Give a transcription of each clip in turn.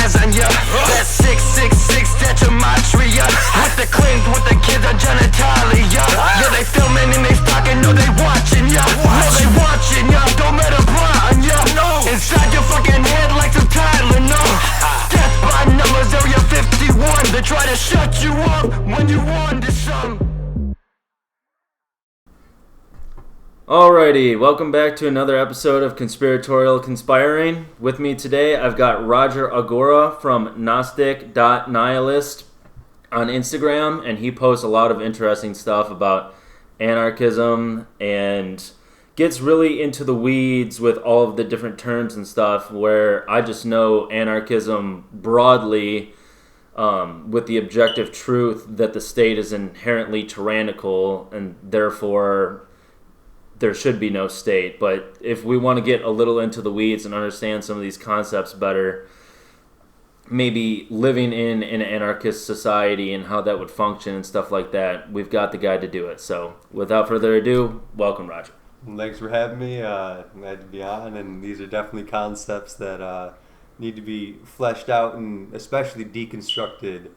lasagna. That 666 that gematria. With the Clint, with the kids on genitalia. Yeah, they filming and they stalking, no they watching ya. No they watching ya, don't let them pry on ya. Inside your fucking head like some Tylenol. Death by numbers, area 51. They try to shut you up when you want to some. Alrighty, welcome back to another episode of Conspiratorial Conspiring. With me today, I've got Roger Agora from gnostic.nihilist on Instagram, and he posts a lot of interesting stuff about anarchism and gets really into the weeds with all of the different terms and stuff, where I just know anarchism broadly with the objective truth that the state is inherently tyrannical and therefore there should be no state. But if we want to get a little into the weeds and understand some of these concepts better, maybe living in an anarchist society and how that would function and stuff like that, we've got the guy to do it. So without further ado, welcome, Roger. Thanks for having me. I'm glad to be on, and these are definitely concepts that need to be fleshed out and especially deconstructed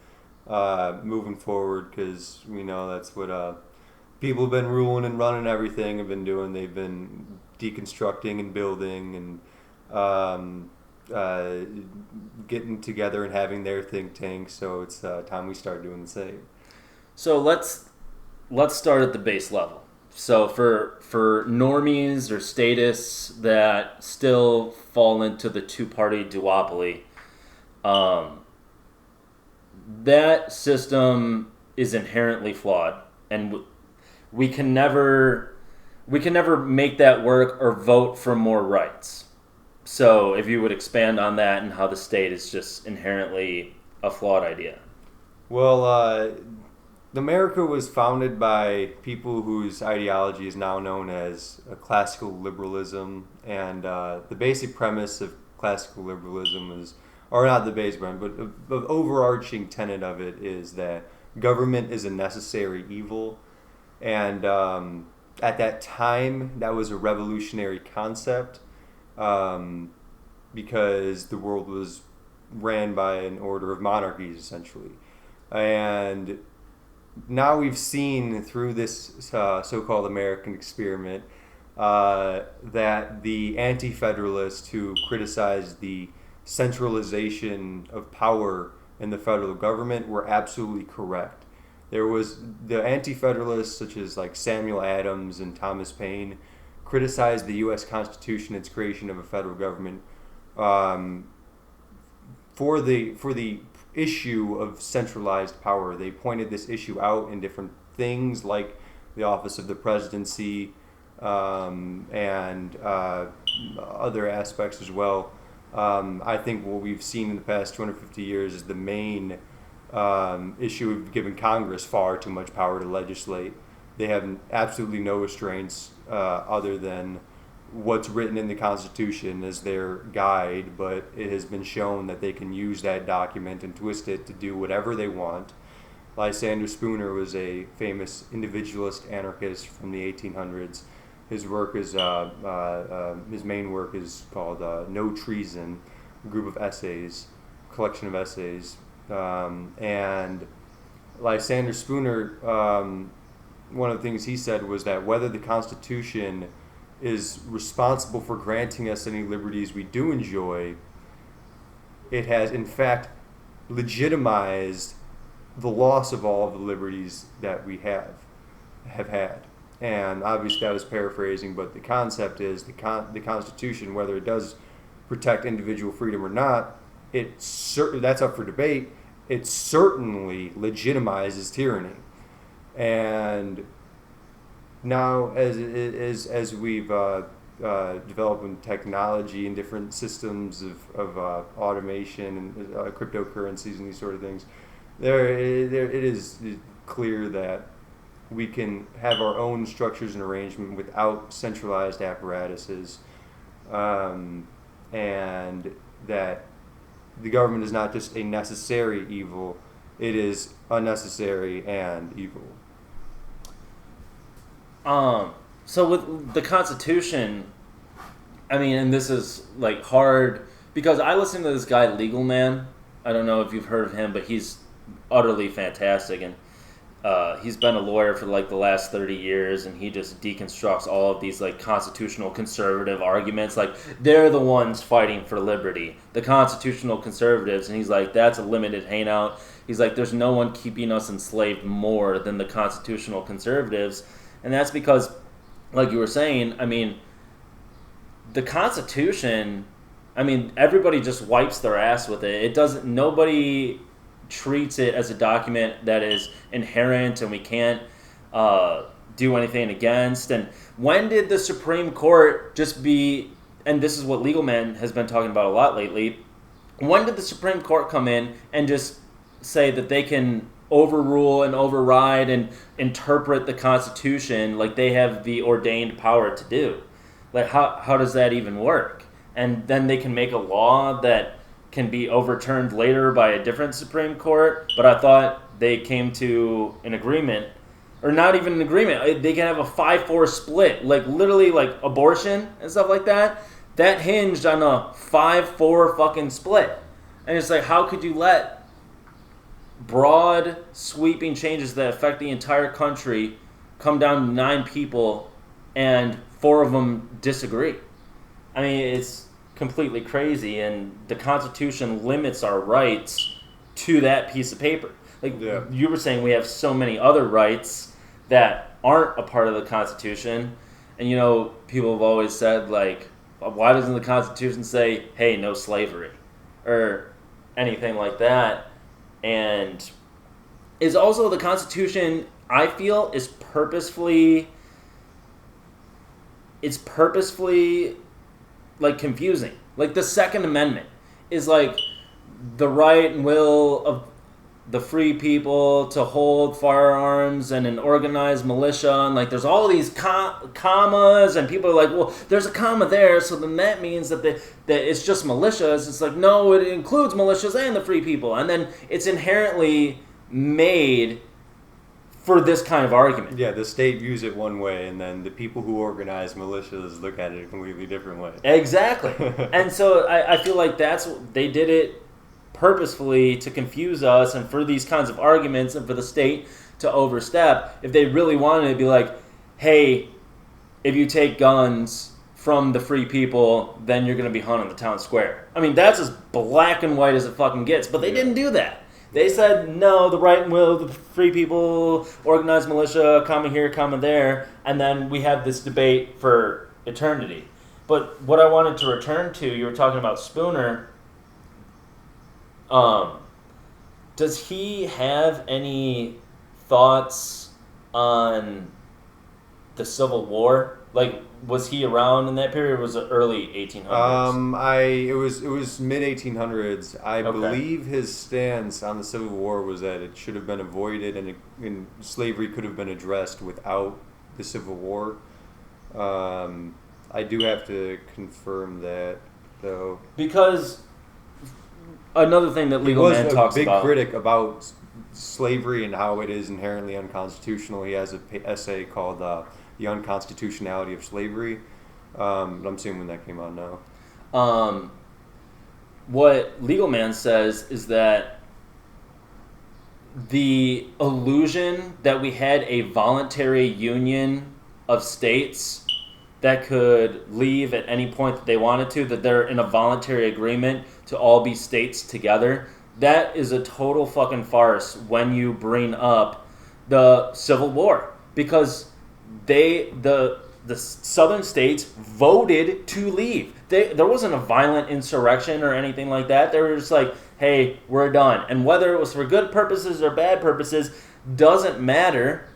moving forward, because we know that's what people have been ruling and running everything have been doing. They've been deconstructing and building and getting together and having their think tank. So it's time we start doing the same. So let's start at the base level. So for normies or statists that still fall into the two-party duopoly, that system is inherently flawed, and we can never make that work or vote for more rights. So if you would expand on that and how the state is just inherently a flawed idea. Well, America was founded by people whose ideology is now known as classical liberalism, and the basic premise of classical liberalism is, or not the basic premise, but the overarching tenet of it is that government is a necessary evil. And at that time, that was a revolutionary concept because the world was ran by an order of monarchies, essentially. And now we've seen through this so-called American experiment that the anti-federalists who criticized the centralization of power in the federal government were absolutely correct. There was the anti-federalists, such as like Samuel Adams and Thomas Paine, criticized the U.S. Constitution, its creation of a federal government, for the issue of centralized power. They pointed this issue out in different things like the office of the presidency and other aspects as well. I think what we've seen in the past 250 years is the main issue of giving Congress far too much power to legislate. They have absolutely no restraints other than what's written in the Constitution as their guide, but it has been shown that they can use that document and twist it to do whatever they want. Lysander Spooner was a famous individualist anarchist from the 1800s. His work is his main work is called No Treason, a group of essays, collection of essays. And Lysander Spooner, one of the things he said was that whether the Constitution is responsible for granting us any liberties we do enjoy, it has in fact legitimized the loss of all of the liberties that we have had. And obviously that was paraphrasing, but the concept is the Constitution, whether it does protect individual freedom or not, that's up for debate. It certainly legitimizes tyranny. And now, as we've developed in technology and different systems of automation and cryptocurrencies and these sort of things, it is clear that we can have our own structures and arrangement without centralized apparatuses, and that the government is not just a necessary evil, it is unnecessary and evil. So with the Constitution, I mean, and this is like hard because I listen to this guy Legal Man, I don't know if you've heard of him, but he's utterly fantastic, and he's been a lawyer for like the last 30 years, and he just deconstructs all of these like constitutional conservative arguments. Like, they're the ones fighting for liberty, the constitutional conservatives, and he's like, that's a limited hangout. He's like, there's no one keeping us enslaved more than the constitutional conservatives, and that's because, like you were saying, I mean, the Constitution, I mean, everybody just wipes their ass with it. It doesn't, nobody treats it as a document that is inherent and we can't do anything against. And when did the Supreme Court just be, and this is what Legal Man has been talking about a lot lately, when did the Supreme Court come in and just say that they can overrule and override and interpret the Constitution like they have the ordained power to do? Like, how does that even work? And then they can make a law that can be overturned later by a different Supreme Court, but I thought they came to an agreement, or not even an agreement. They can have a 5-4 split, like literally like abortion and stuff like that. That hinged on a 5-4 fucking split. And it's like, how could you let broad, sweeping changes that affect the entire country come down to 9 people and 4 of them disagree? I mean, it's completely crazy, and the Constitution limits our rights to that piece of paper. Like, you were saying, we have so many other rights that aren't a part of the Constitution, and, you know, people have always said, like, why doesn't the Constitution say, hey, no slavery, or anything like that? And is also the Constitution, I feel, is purposefully like confusing. Like, the Second Amendment is like the right and will of the free people to hold firearms and an organized militia, and like there's all these commas, and people are like, well, there's a comma there, so then that means that it's just militias. It's like, no, it includes militias and the free people, and then it's inherently made for this kind of argument. Yeah, the state views it one way, and then the people who organize militias look at it a completely different way. Exactly. And so I feel like they did it purposefully to confuse us, and for these kinds of arguments, and for the state to overstep. If they really wanted to be like, hey, if you take guns from the free people, then you're going to be hung in the town square. I mean, that's as black and white as it fucking gets, but they didn't do that. They said, no, the right and will of the free people, organized militia, comma here, comma there, and then we have this debate for eternity. But what I wanted to return to, you were talking about Spooner. Does he have any thoughts on the Civil War? Like, was he around in that period, or was it early 1800s? It was mid 1800s. I believe his stance on the Civil War was that it should have been avoided, and slavery could have been addressed without the Civil War. I do have to confirm that, though, because another thing that Legal Man talks about. He was a big critic about slavery and how it is inherently unconstitutional. He has an essay called The Unconstitutionality of Slavery. I'm seeing when that came out now. What Legal Man says is that the illusion that we had a voluntary union of states that could leave at any point that they wanted to, that they're in a voluntary agreement to all be states together, that is a total fucking farce when you bring up the Civil War. Because the southern states voted to leave. There wasn't a violent insurrection or anything like that. They were just like, hey, we're done. And whether it was for good purposes or bad purposes doesn't matter.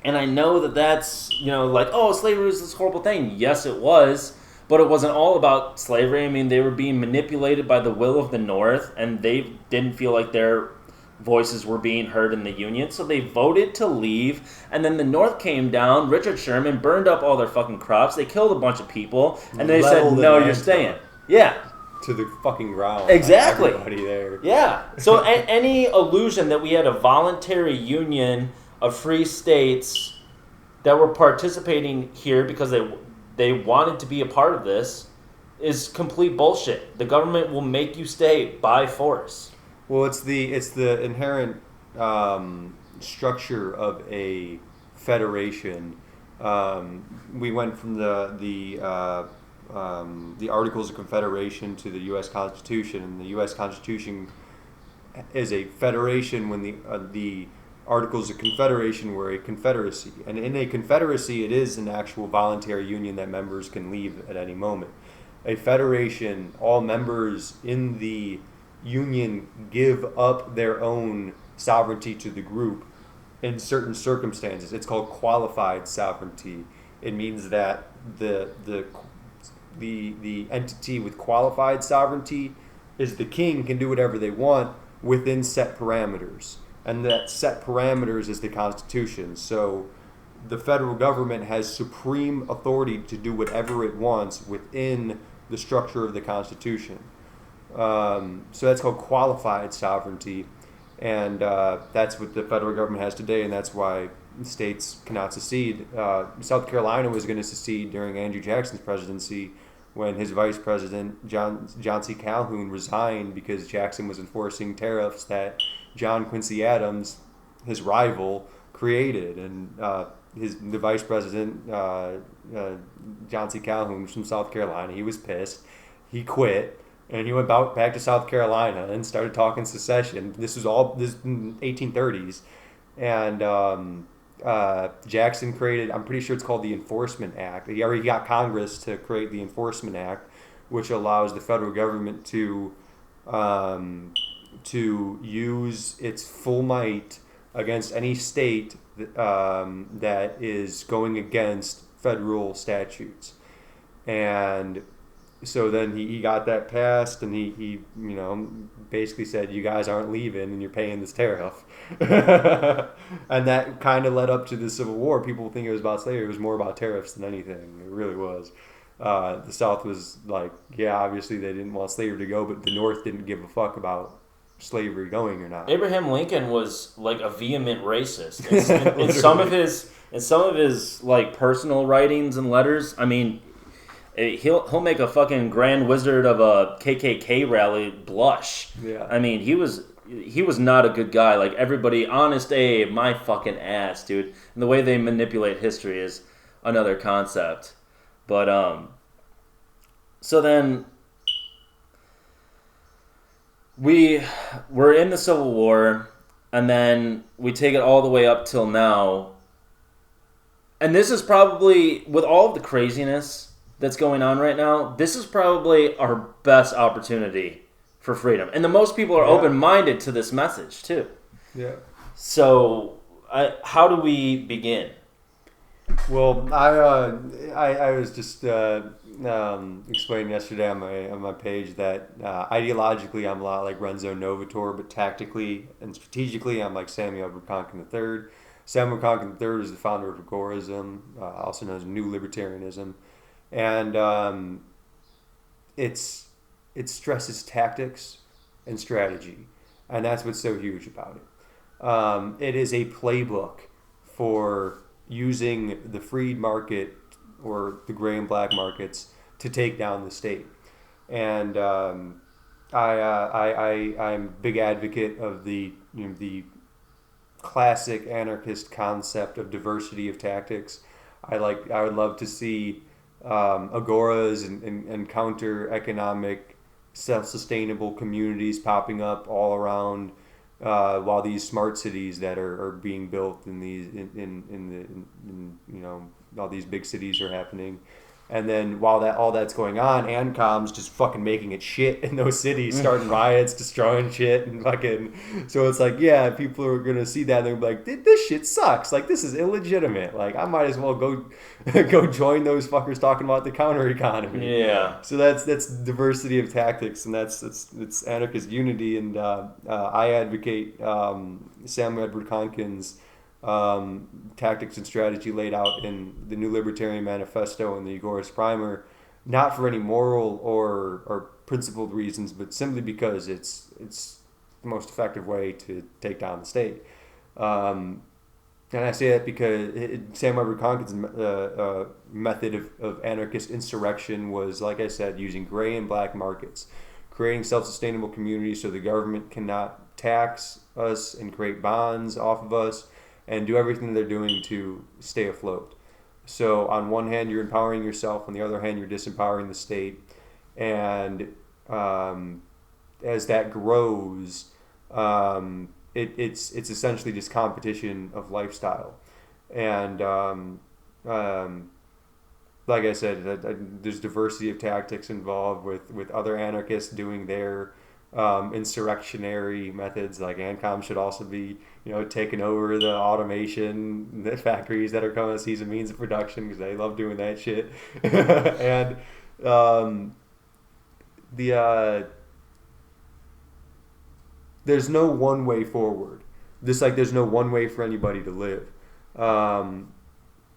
And I know that that's, like, oh, slavery was this horrible thing. Yes, it was. But it wasn't all about slavery. I mean, they were being manipulated by the will of the North, and they didn't feel like their voices were being heard in the Union, so they voted to leave. And then the North came down, Richard Sherman burned up all their fucking crops, they killed a bunch of people, and they said, no, you're staying. Yeah. To the fucking ground. Exactly. Everybody there. Yeah. So any illusion that we had a voluntary union of free states that were participating here because they wanted to be a part of this is complete bullshit. The government will make you stay by force. Well, it's the inherent structure of a federation. We went from the Articles of Confederation to the U.S. Constitution, and the U.S. Constitution is a federation when the Articles of Confederation were a confederacy. And in a confederacy, it is an actual voluntary union that members can leave at any moment. A federation, all members in the union give up their own sovereignty to the group in certain circumstances. It's called qualified sovereignty. It means that the entity with qualified sovereignty is the king can do whatever they want within set parameters. And that set parameters is the Constitution. So the federal government has supreme authority to do whatever it wants within the structure of the Constitution. So that's called qualified sovereignty. And that's what the federal government has today, and that's why states cannot secede. South Carolina was going to secede during Andrew Jackson's presidency when his vice president, John C. Calhoun, resigned because Jackson was enforcing tariffs that John Quincy Adams, his rival, created. And the vice president, John C. Calhoun, was from South Carolina. He was pissed. He quit. And he went back to South Carolina and started talking secession. This in 1830s. And Jackson created, I'm pretty sure it's called the Enforcement Act. He already got Congress to create the Enforcement Act, which allows the federal government to use its full might against any state that is going against federal statutes. And so then he got that passed, and he basically said, you guys aren't leaving and you're paying this tariff. And that kind of led up to the Civil War. People think it was about slavery. It was more about tariffs than anything. It really was. The South was like, yeah, obviously they didn't want slavery to go, but the North didn't give a fuck about slavery going or not. Abraham Lincoln was like a vehement racist. In some of his like personal writings and letters, I mean, he'll make a fucking Grand Wizard of a KKK rally blush. Yeah. I mean, he was not a good guy. Like, everybody, Honest Abe, my fucking ass, dude. And the way they manipulate history is another concept. But so then we're in the Civil War, and then we take it all the way up till now. And this is probably, with all of the craziness that's going on right now, this is probably our best opportunity for freedom. And the most people are open-minded to this message, too. Yeah. So, how do we begin? Well, I was just explaining yesterday on my page that ideologically I'm a lot like Renzo Novatore, but tactically and strategically I'm like Samuel Edward Konkin III. Samuel Konkin III is the founder of Agorism, also known as New Libertarianism. And it stresses tactics and strategy, and that's what's so huge about it. It is a playbook for using the freed market or the gray and black markets to take down the state. And I'm a big advocate of the classic anarchist concept of diversity of tactics. I would love to see agoras and counter economic self-sustainable communities popping up all around, while these smart cities that are being built in these all these big cities are happening. And then while all that's going on, ANCOM's just fucking making it shit in those cities, starting riots, destroying shit, and fucking. So it's like, yeah, people are gonna see that and they're like, this shit sucks. Like, this is illegitimate. Like, I might as well go join those fuckers talking about the counter economy. Yeah. So that's diversity of tactics, and it's anarchist unity. And I advocate Samuel Edward Konkin's tactics and strategy laid out in the New Libertarian Manifesto and the Agora Primer, not for any moral or principled reasons, but simply because it's the most effective way to take down the state. And I say that because Sam Edward Konkin's method of anarchist insurrection was, like I said, using gray and black markets, creating self-sustainable communities so the government cannot tax us and create bonds off of us and do everything they're doing to stay afloat. So on one hand, you're empowering yourself. On the other hand, you're disempowering the state. And as that grows, it's essentially just competition of lifestyle. And like I said, there's diversity of tactics involved with other anarchists doing their insurrectionary methods. Like ANCOM should also be, taking over the automation, the factories that are coming to seize a means of production because they love doing that shit. And there's no one way forward. Just like there's no one way for anybody to live.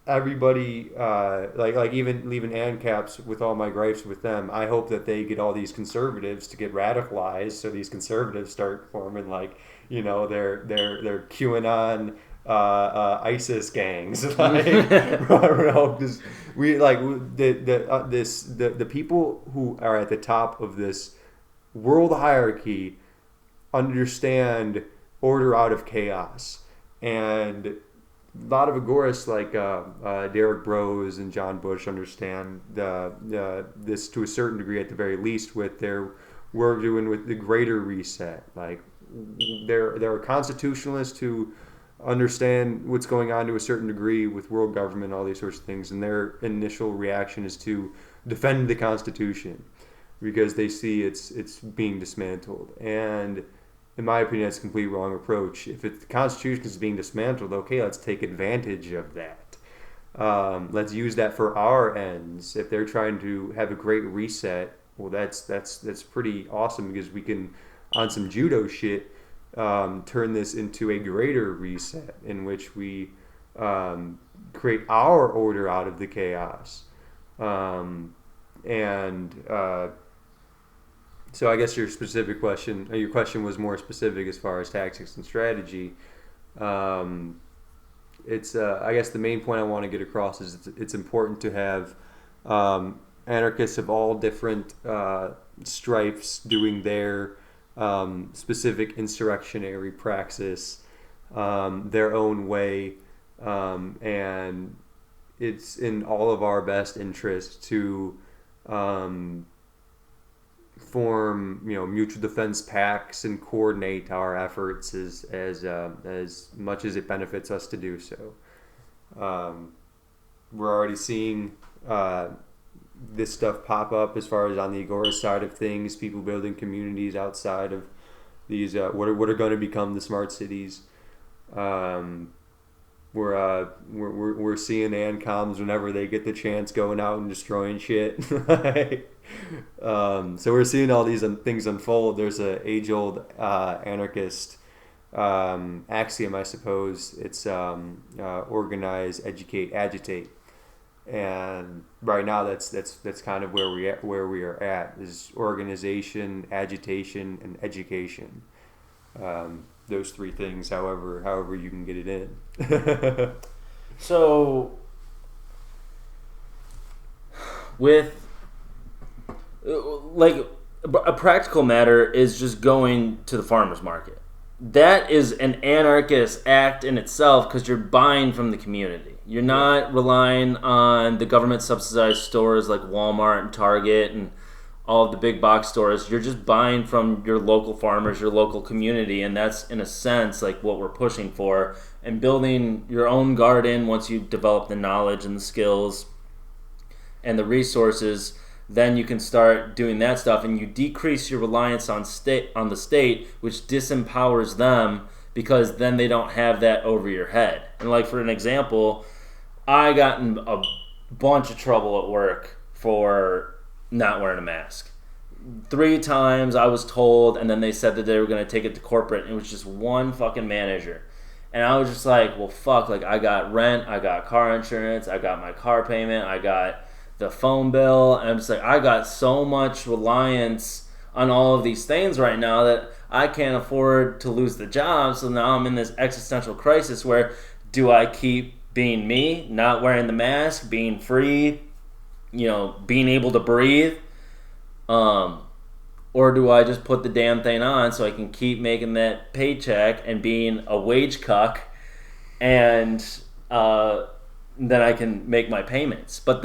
Everybody, like even leaving ANCAPs, with all my gripes with them, I hope that they get all these conservatives to get radicalized, so these conservatives start forming their QAnon ISIS gangs. The people who are at the top of this world hierarchy understand order out of chaos, and a lot of agorists like Derek Bros and John Bush understand this to a certain degree, at the very least, with their work doing with the Greater Reset. Like there are constitutionalists who understand what's going on to a certain degree with world government, all these sorts of things, and their initial reaction is to defend the Constitution because they see it's being dismantled. And in my opinion, that's a complete wrong approach. If the Constitution is being dismantled, okay, let's take advantage of that. Let's use that for our ends. If they're trying to have a great reset, well, that's pretty awesome, because we can, on some judo shit, turn this into a greater reset in which we create our order out of the chaos. So I guess your question was more specific as far as tactics and strategy. It's I guess the main point I want to get across is it's important to have anarchists of all different stripes doing their specific insurrectionary praxis their own way, and it's in all of our best interest to form mutual defense pacts and coordinate our efforts as much as it benefits us to do so. We're already seeing this stuff pop up as far as on the Agora side of things, people building communities outside of these what are going to become the smart cities. We're seeing ANCOMs whenever they get the chance going out and destroying shit. So we're seeing all these things unfold. There's a age-old anarchist axiom, I suppose. It's organize, educate, agitate. And right now, that's kind of where we are at is organization, agitation, and education. Those three things, however you can get it in. So, with like a practical matter is just going to the farmer's market. That is an anarchist act in itself, because you're buying from the community. You're not relying on the government subsidized stores like Walmart and Target and all of the big box stores. You're just buying from your local farmers, your local community, and that's in a sense like what we're pushing for. And building your own garden, once you develop the knowledge and the skills and the resources, then you can start doing that stuff, and you decrease your reliance on the state, which disempowers them, because then they don't have that over your head. And like for an example, I got in a bunch of trouble at work for not wearing a mask. 3 times I was told, and then they said that they were going to take it to corporate, and it was just one fucking manager. And I was just like, well, fuck, like I got rent, I got car insurance, I got my car payment, I got the phone bill, and I'm just like, I got so much reliance on all of these things right now that I can't afford to lose the job. So now I'm in this existential crisis where, do I keep being me, not wearing the mask, being free, being able to breathe, Or do I just put the damn thing on so I can keep making that paycheck and being a wage cuck, and then I can make my payments? But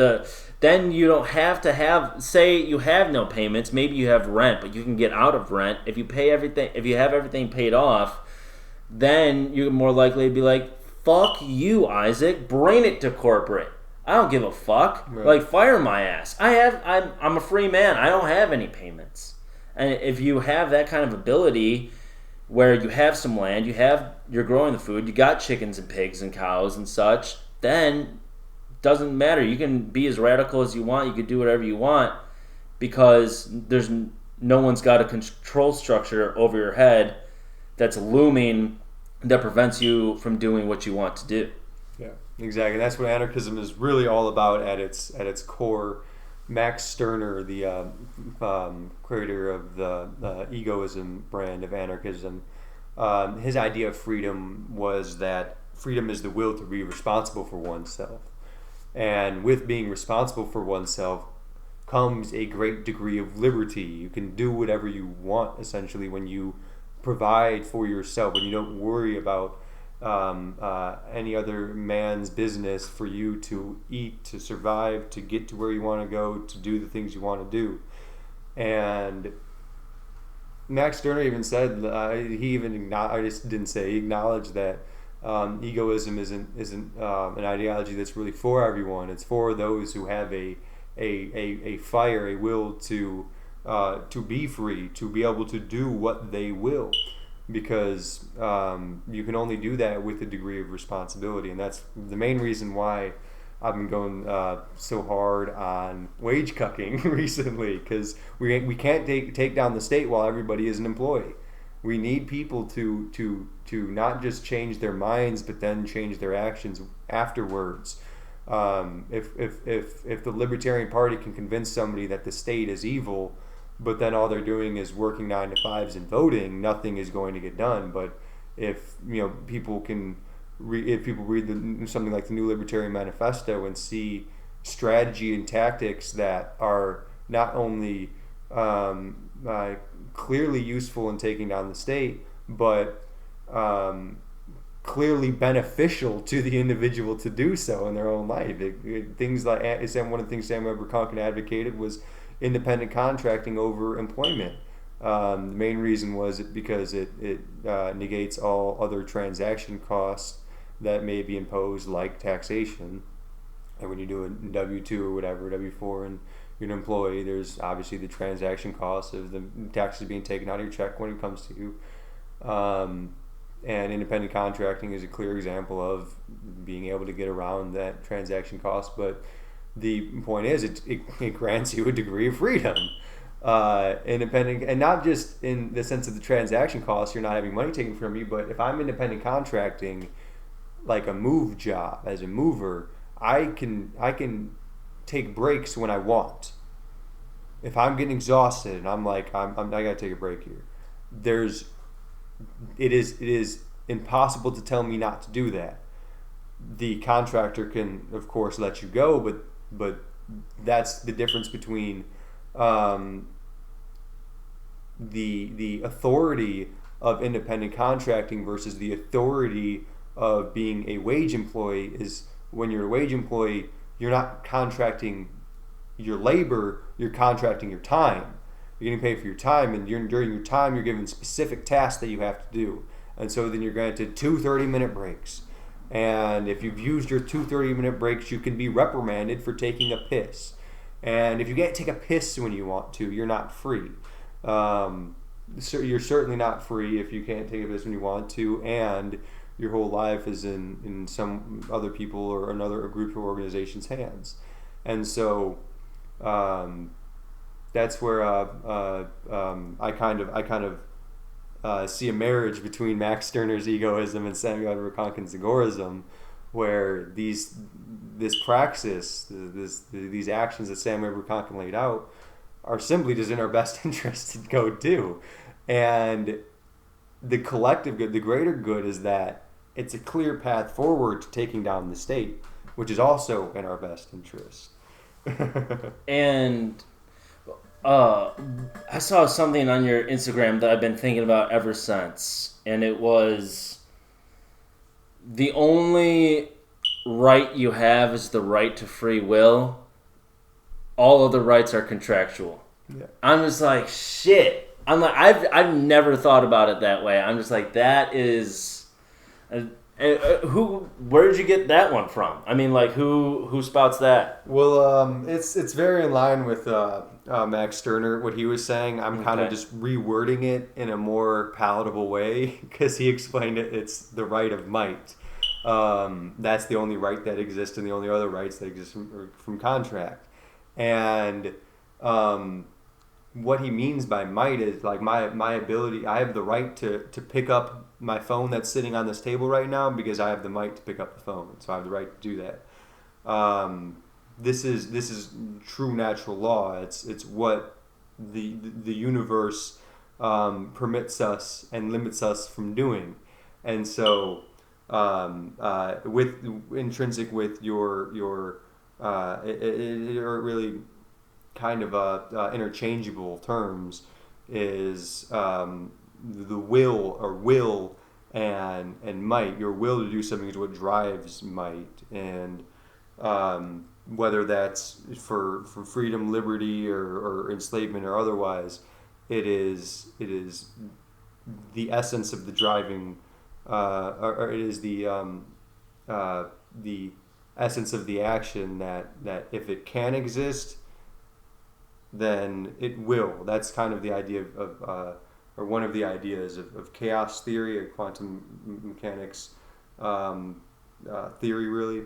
then you don't have to have, say you have no payments, maybe you have rent, but you can get out of rent. If you pay everything, if you have everything paid off, then you're more likely to be like, fuck you, Isaac, bring it to corporate. I don't give a fuck. Right. Like, fire my ass. I'm a free man. I don't have any payments. And if you have that kind of ability where you have some land, you're growing the food, you got chickens and pigs and cows and such, then doesn't matter. You can be as radical as you want. You can do whatever you want because there's no one's got a control structure over your head that's looming that prevents you from doing what you want to do. Yeah, exactly. That's what anarchism is really all about at its core. Max Stirner, the creator of the egoism brand of anarchism, his idea of freedom was that freedom is the will to be responsible for oneself. And with being responsible for oneself comes a great degree of liberty. You can do whatever you want, essentially, when you provide for yourself, when you don't worry about any other man's business for you to eat, to survive, to get to where you want to go, to do the things you want to do. And Max Stirner even said, he acknowledged that egoism isn't an ideology that's really for everyone. It's for those who have a fire, a will to be free, to be able to do what they will. Because you can only do that with a degree of responsibility, and that's the main reason why I've been going so hard on wage cucking recently. Because we can't take down the state while everybody is an employee. We need people to not just change their minds, but then change their actions afterwards. If the Libertarian Party can convince somebody that the state is evil, but then all they're doing is working 9 to 5s and voting, nothing is going to get done. But if people can, if people read something like the New Libertarian Manifesto and see strategy and tactics that are not only clearly useful in taking down the state, but clearly beneficial to the individual to do so in their own life. Things like, one of the things Samuel Abercrombie advocated was independent contracting over employment. The main reason was because it negates all other transaction costs that may be imposed, like taxation. And when you do a W-2 or whatever, W-4, and you're an employee, there's obviously the transaction costs of the taxes being taken out of your check when it comes to you. And independent contracting is a clear example of being able to get around that transaction cost. But the point is, it grants you a degree of freedom. Independent, and not just in the sense of the transaction costs, you're not having money taken from you, but if I'm independent contracting, like a move job, as a mover, I can take breaks when I want. If I'm getting exhausted and I'm like, I gotta take a break here, it is impossible to tell me not to do that. The contractor can, of course, let you go, but that's the difference between the authority of independent contracting versus the authority of being a wage employee. Is when you're a wage employee, you're not contracting your labor, you're contracting your time. You're getting paid for your time, and during your time you're given specific tasks that you have to do. And so then you're granted 2 30-minute breaks. And if you've used your 2 30-minute breaks, you can be reprimanded for taking a piss. And if you can't take a piss when you want to, you're not free. So you're certainly not free if you can't take a piss when you want to, and your whole life is in some other people or another group or organization's hands. And so that's where I kind of see a marriage between Max Stirner's egoism and Samuel Abercrombie's agorism, where this praxis, these actions that Samuel Abercrombie laid out, are simply just in our best interest to go do. And the collective good, the greater good, is that it's a clear path forward to taking down the state, which is also in our best interest. And I saw something on your Instagram that I've been thinking about ever since, and it was the only right you have is the right to free will. All other rights are contractual. Yeah. I'm just like, shit. I'm like, I've never thought about it that way. I'm just like, that is, where did you get that one from? I mean, like, who spouts that? Well, it's very in line with Max Stirner, what he was saying. I'm kind of Okay. just rewording it in a more palatable way because he explained it. It's the right of might. That's the only right that exists, and the only other rights that exist from contract. And what he means by might is like my ability. I have the right to pick up my phone that's sitting on this table right now because I have the might to pick up the phone. So I have the right to do that. This is true natural law. It's what the universe permits us and limits us from doing, and so with intrinsic with your or really kind of interchangeable terms is the will and might. Your will to do something is what drives might, and whether that's for freedom, liberty, or enslavement or otherwise, it is the essence of the driving, or it is the essence of the action that if it can exist, then it will. That's kind of the idea of or one of the ideas of chaos theory and quantum mechanics theory, really.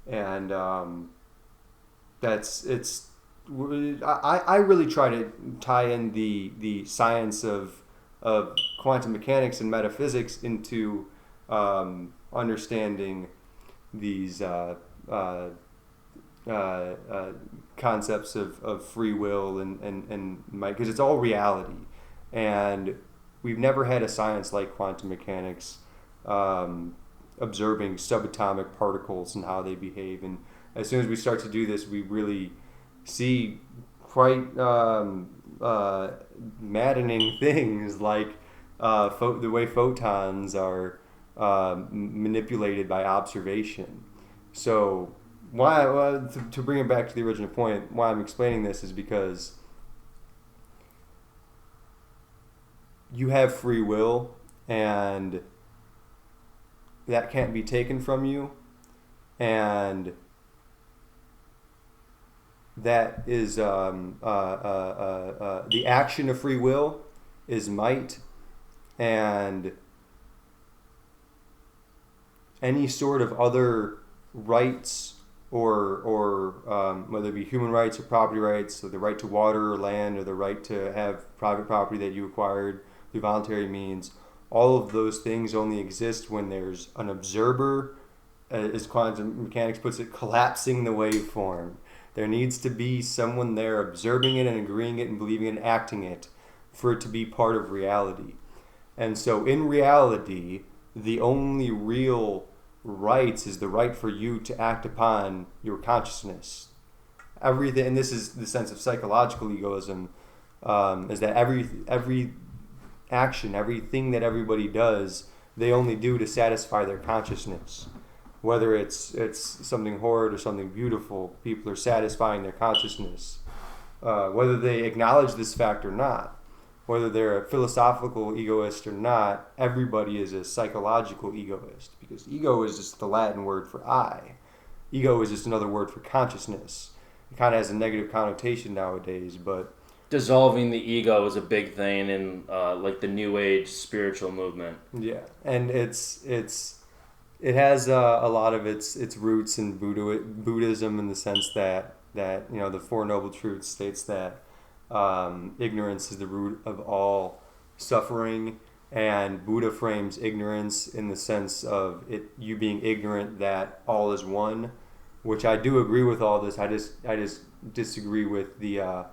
And I really try to tie in the science of quantum mechanics and metaphysics into understanding these concepts of free will and might, because it's all reality, and we've never had a science like quantum mechanics observing subatomic particles and how they behave. And as soon as we start to do this, we really see quite maddening things like the way photons are manipulated by observation. So to bring it back to the original point, why I'm explaining this is because you have free will, and that can't be taken from you, and that is the action of free will is might, and any sort of other rights or whether it be human rights or property rights, or the right to water or land, or the right to have private property that you acquired through voluntary means, all of those things only exist when there's an observer, as quantum mechanics puts it, collapsing the waveform. There needs to be someone there observing it and agreeing it and believing it and acting it for it to be part of reality. And so in reality, the only real rights is the right for you to act upon your consciousness. Everything, and this is the sense of psychological egoism, is that every action, everything that everybody does, they only do to satisfy their consciousness. Whether it's something horrid or something beautiful, people are satisfying their consciousness. Whether they acknowledge this fact or not, whether they're a philosophical egoist or not, everybody is a psychological egoist, because ego is just the Latin word for I. Ego is just another word for consciousness. It kind of has a negative connotation nowadays, but Dissolving the ego is a big thing in like the New Age spiritual movement. yeah, and it has a lot of its roots in Buddhism, in the sense that the Four Noble Truths states that ignorance is the root of all suffering, and Buddha frames ignorance in the sense of you being ignorant that all is one, which I do agree with all this. I just disagree with the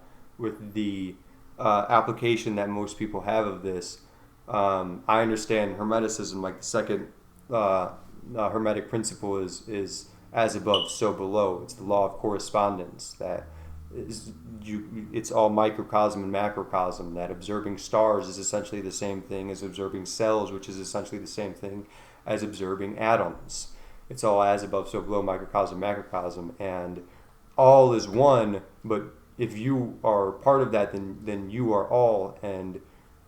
application that most people have of this. I understand Hermeticism, like the second Hermetic principle is as above, so below. It's the law of correspondence, that it's all microcosm and macrocosm. That observing stars is essentially the same thing as observing cells, which is essentially the same thing as observing atoms. It's all as above, so below, microcosm, macrocosm, and all is one. But if you are part of that, then you are all, and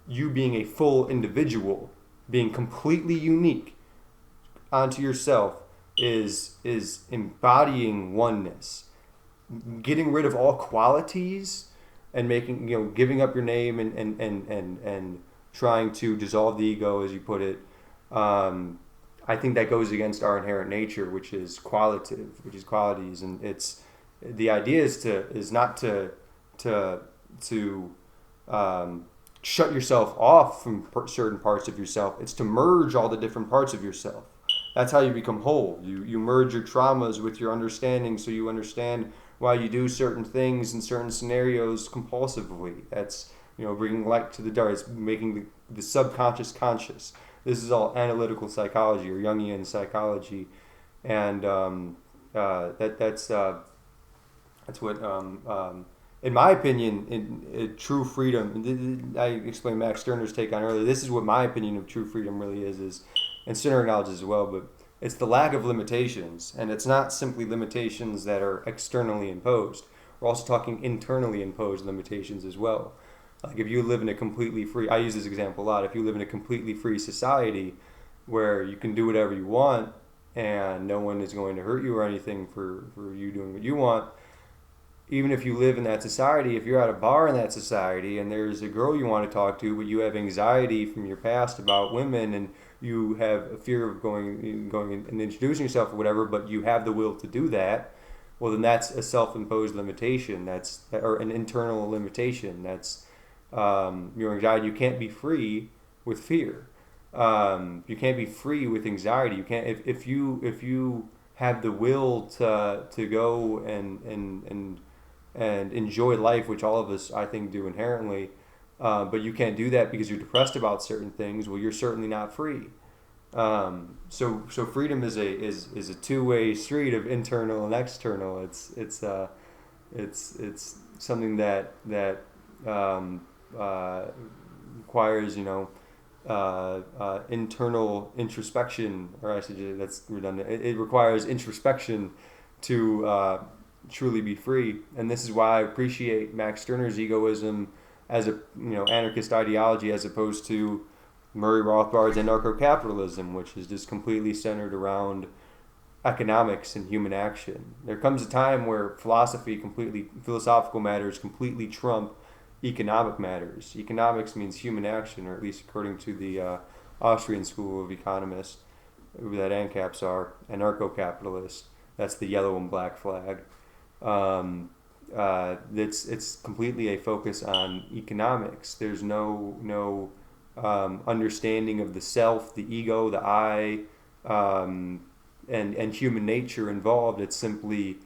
you being a full individual, being completely unique onto yourself, is embodying oneness, getting rid of all qualities, and making, giving up your name, and trying to dissolve the ego, as you put it. I think that goes against our inherent nature, which is qualitative, which is qualities, and it's the idea is not to shut yourself off from certain parts of yourself. It's to merge all the different parts of yourself. That's how you become whole. You merge your traumas with your understanding, so you understand why you do certain things in certain scenarios compulsively. That's, bringing light to the dark. It's making the subconscious conscious. This is all analytical psychology or Jungian psychology, and that's what, in my opinion, in true freedom. I explained Max Stirner's take on earlier. This is what my opinion of true freedom really is, and Stirner acknowledges as well. But it's the lack of limitations, and it's not simply limitations that are externally imposed. We're also talking internally imposed limitations as well. Like if you live in a completely free, I use this example a lot, if you live in a completely free society where you can do whatever you want and no one is going to hurt you or anything for you doing what you want, even if you live in that society, if you're at a bar in that society and there's a girl you want to talk to, but you have anxiety from your past about women and you have a fear of going and introducing yourself or whatever, but you have the will to do that, well, then that's a self-imposed limitation. Or an internal limitation. That's your anxiety. You can't be free with fear. You can't be free with anxiety. You can't if you have the will to go and enjoy life, which all of us I think do inherently, but you can't do that because you're depressed about certain things. Well, you're certainly not free. So freedom is a two-way street of internal and external. It's something that requires internal introspection, or I should, that's redundant. It requires introspection to truly be free, and this is why I appreciate Max Stirner's egoism as a anarchist ideology, as opposed to Murray Rothbard's anarcho-capitalism, which is just completely centered around economics and human action. There comes a time where philosophical matters completely trump economic matters. Economics means human action, or at least according to the Austrian school of economists, that ANCAPs are anarcho-capitalist. That's the yellow and black flag. It's completely a focus on economics. There's no understanding of the self, the ego, the I, and human nature involved. It's simply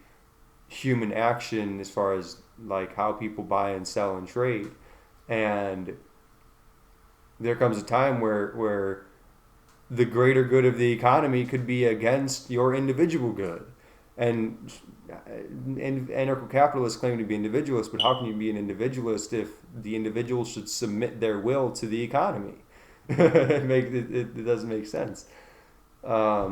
human action as far as like how people buy and sell and trade. And there comes a time where the greater good of the economy could be against your individual good. And anarcho-capitalists claim to be individualists, but how can you be an individualist if the individual should submit their will to the economy? It doesn't make sense. I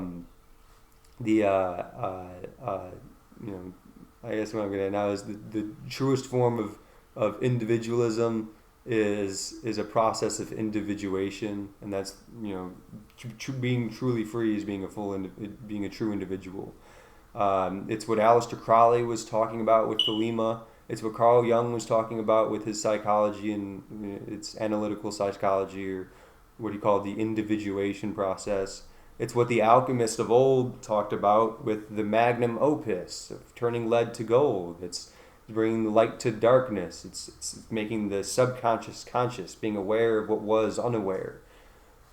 guess what I'm getting at now is the truest form of individualism is a process of individuation, and that's being truly free is being a true individual. It's what Aleister Crowley was talking about with Thelema. It's what Carl Jung was talking about with his psychology and its analytical psychology, or what he called the individuation process. It's what the alchemists of old talked about with the magnum opus of turning lead to gold. It's bringing the light to darkness. It's making the subconscious conscious, being aware of what was unaware.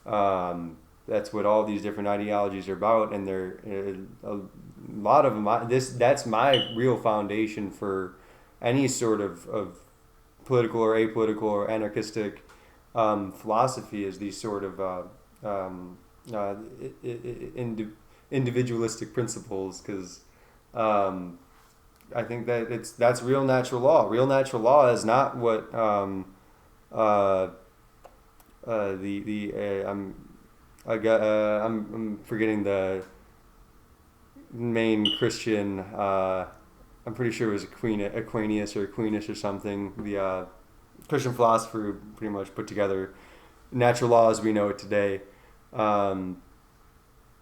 That's what all these different ideologies are about, and they're a lot of them. That's my real foundation for any sort of political or apolitical or anarchistic philosophy, is these sort of individualistic principles, because I think that that's real natural law. Real natural law is not what I'm forgetting the main Christian. I'm pretty sure it was Aquinas or something. The Christian philosopher who pretty much put together natural law as we know it today.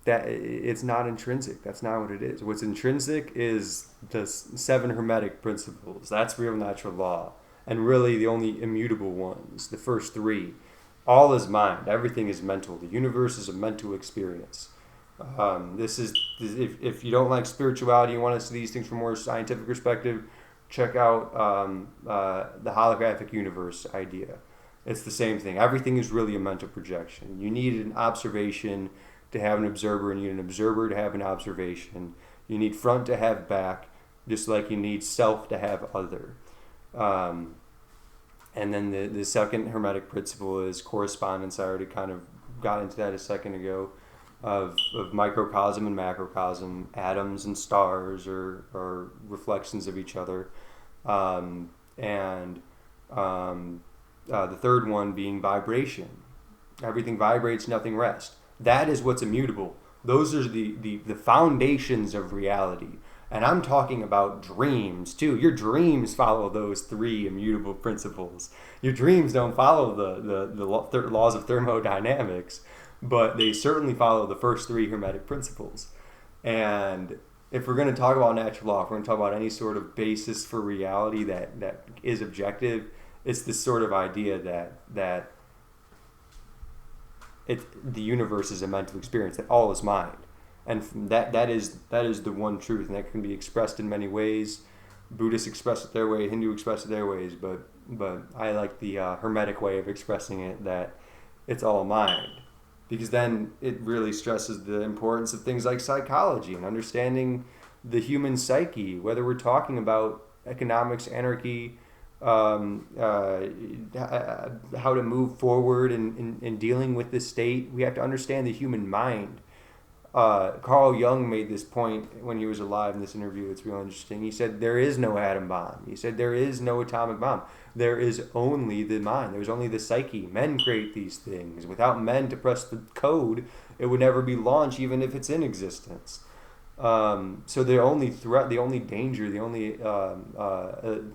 That it's not intrinsic. That's not what it is. What's intrinsic is the 7 Hermetic principles. That's real natural law, and really the only immutable ones. The first 3, all is mind. Everything is mental. The universe is a mental experience. If you don't like spirituality, you want to see these things from a more scientific perspective, check out the holographic universe idea. It's the same thing. Everything is really a mental projection. You need an observation to have an observer, and you need an observer to have an observation. You need front to have back, just like you need self to have other. And then the second Hermetic principle is correspondence. I already kind of got into that a second ago, of microcosm and macrocosm, atoms and stars are reflections of each other. The third one being vibration. Everything vibrates, nothing rests. That is what's immutable. Those are the foundations of reality. And I'm talking about dreams too. Your dreams follow those 3 immutable principles. Your dreams don't follow the laws of thermodynamics, but they certainly follow the first 3 Hermetic principles. And if we're going to talk about natural law, if we're going to talk about any sort of basis for reality that is objective, it's this sort of idea that the universe is a mental experience, that all is mind, and that is the one truth, and that can be expressed in many ways. Buddhists express it their way, Hindu express it their ways, but I like the Hermetic way of expressing it, that it's all mind, because then it really stresses the importance of things like psychology and understanding the human psyche, whether we're talking about economics, anarchy, how to move forward in dealing with the state. We have to understand the human mind. Carl Jung made this point when he was alive in this interview. It's real interesting. He said there is no atom bomb. He said there is no atomic bomb. There is only the mind. There's only the psyche. Men create these things. Without men to press the code, it would never be launched, even if it's in existence. So the only threat, the only danger, the only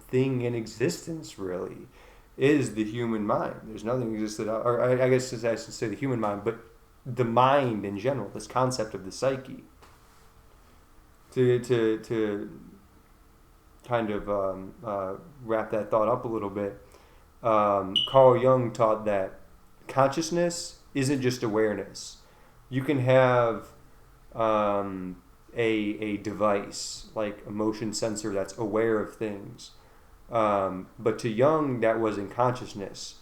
thing in existence really is the human mind. There's nothing existed, or I guess I should say the human mind, but the mind in general, this concept of the psyche. To kind of wrap that thought up a little bit, Carl Jung taught that consciousness isn't just awareness. You can have a device like a motion sensor that's aware of things, but to Jung that wasn't consciousness.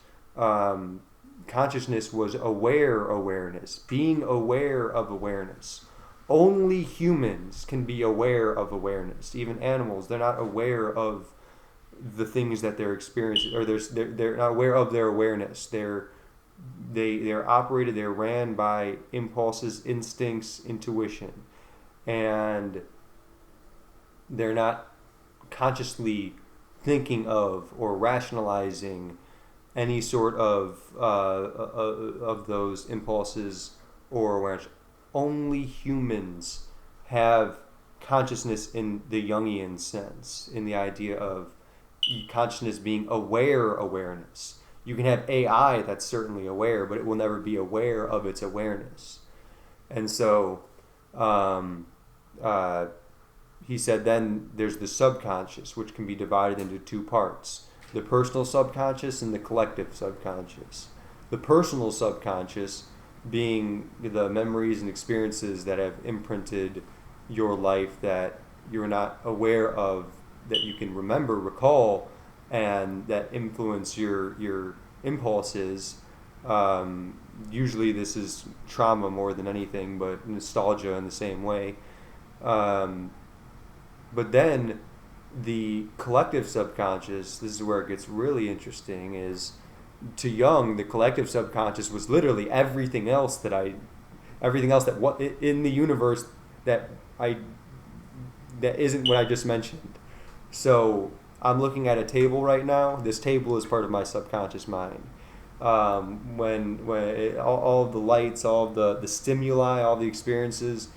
Consciousness was awareness, being aware of awareness. Only humans can be aware of awareness. Even animals, they're not aware of the things that they're experiencing, or they're not aware of their awareness. They're operated, they're ran by impulses, instincts, intuition, and they're not consciously thinking of or rationalizing any sort of those impulses or awareness. Only humans have consciousness in the Jungian sense, in the idea of consciousness being awareness. You can have AI that's certainly aware, but it will never be aware of its awareness. And so he said then there's the subconscious, which can be divided into 2 parts: the personal subconscious and the collective subconscious. The personal subconscious being the memories and experiences that have imprinted your life that you're not aware of, that you can recall, and that influence your impulses. Usually this is trauma more than anything, but nostalgia in the same way. But then the collective subconscious, this is where it gets really interesting, is to Jung, the collective subconscious was literally everything else that what in the universe that isn't what I just mentioned. So I'm looking at a table right now. This table is part of my subconscious mind. All of the lights, all of the stimuli, all the experiences,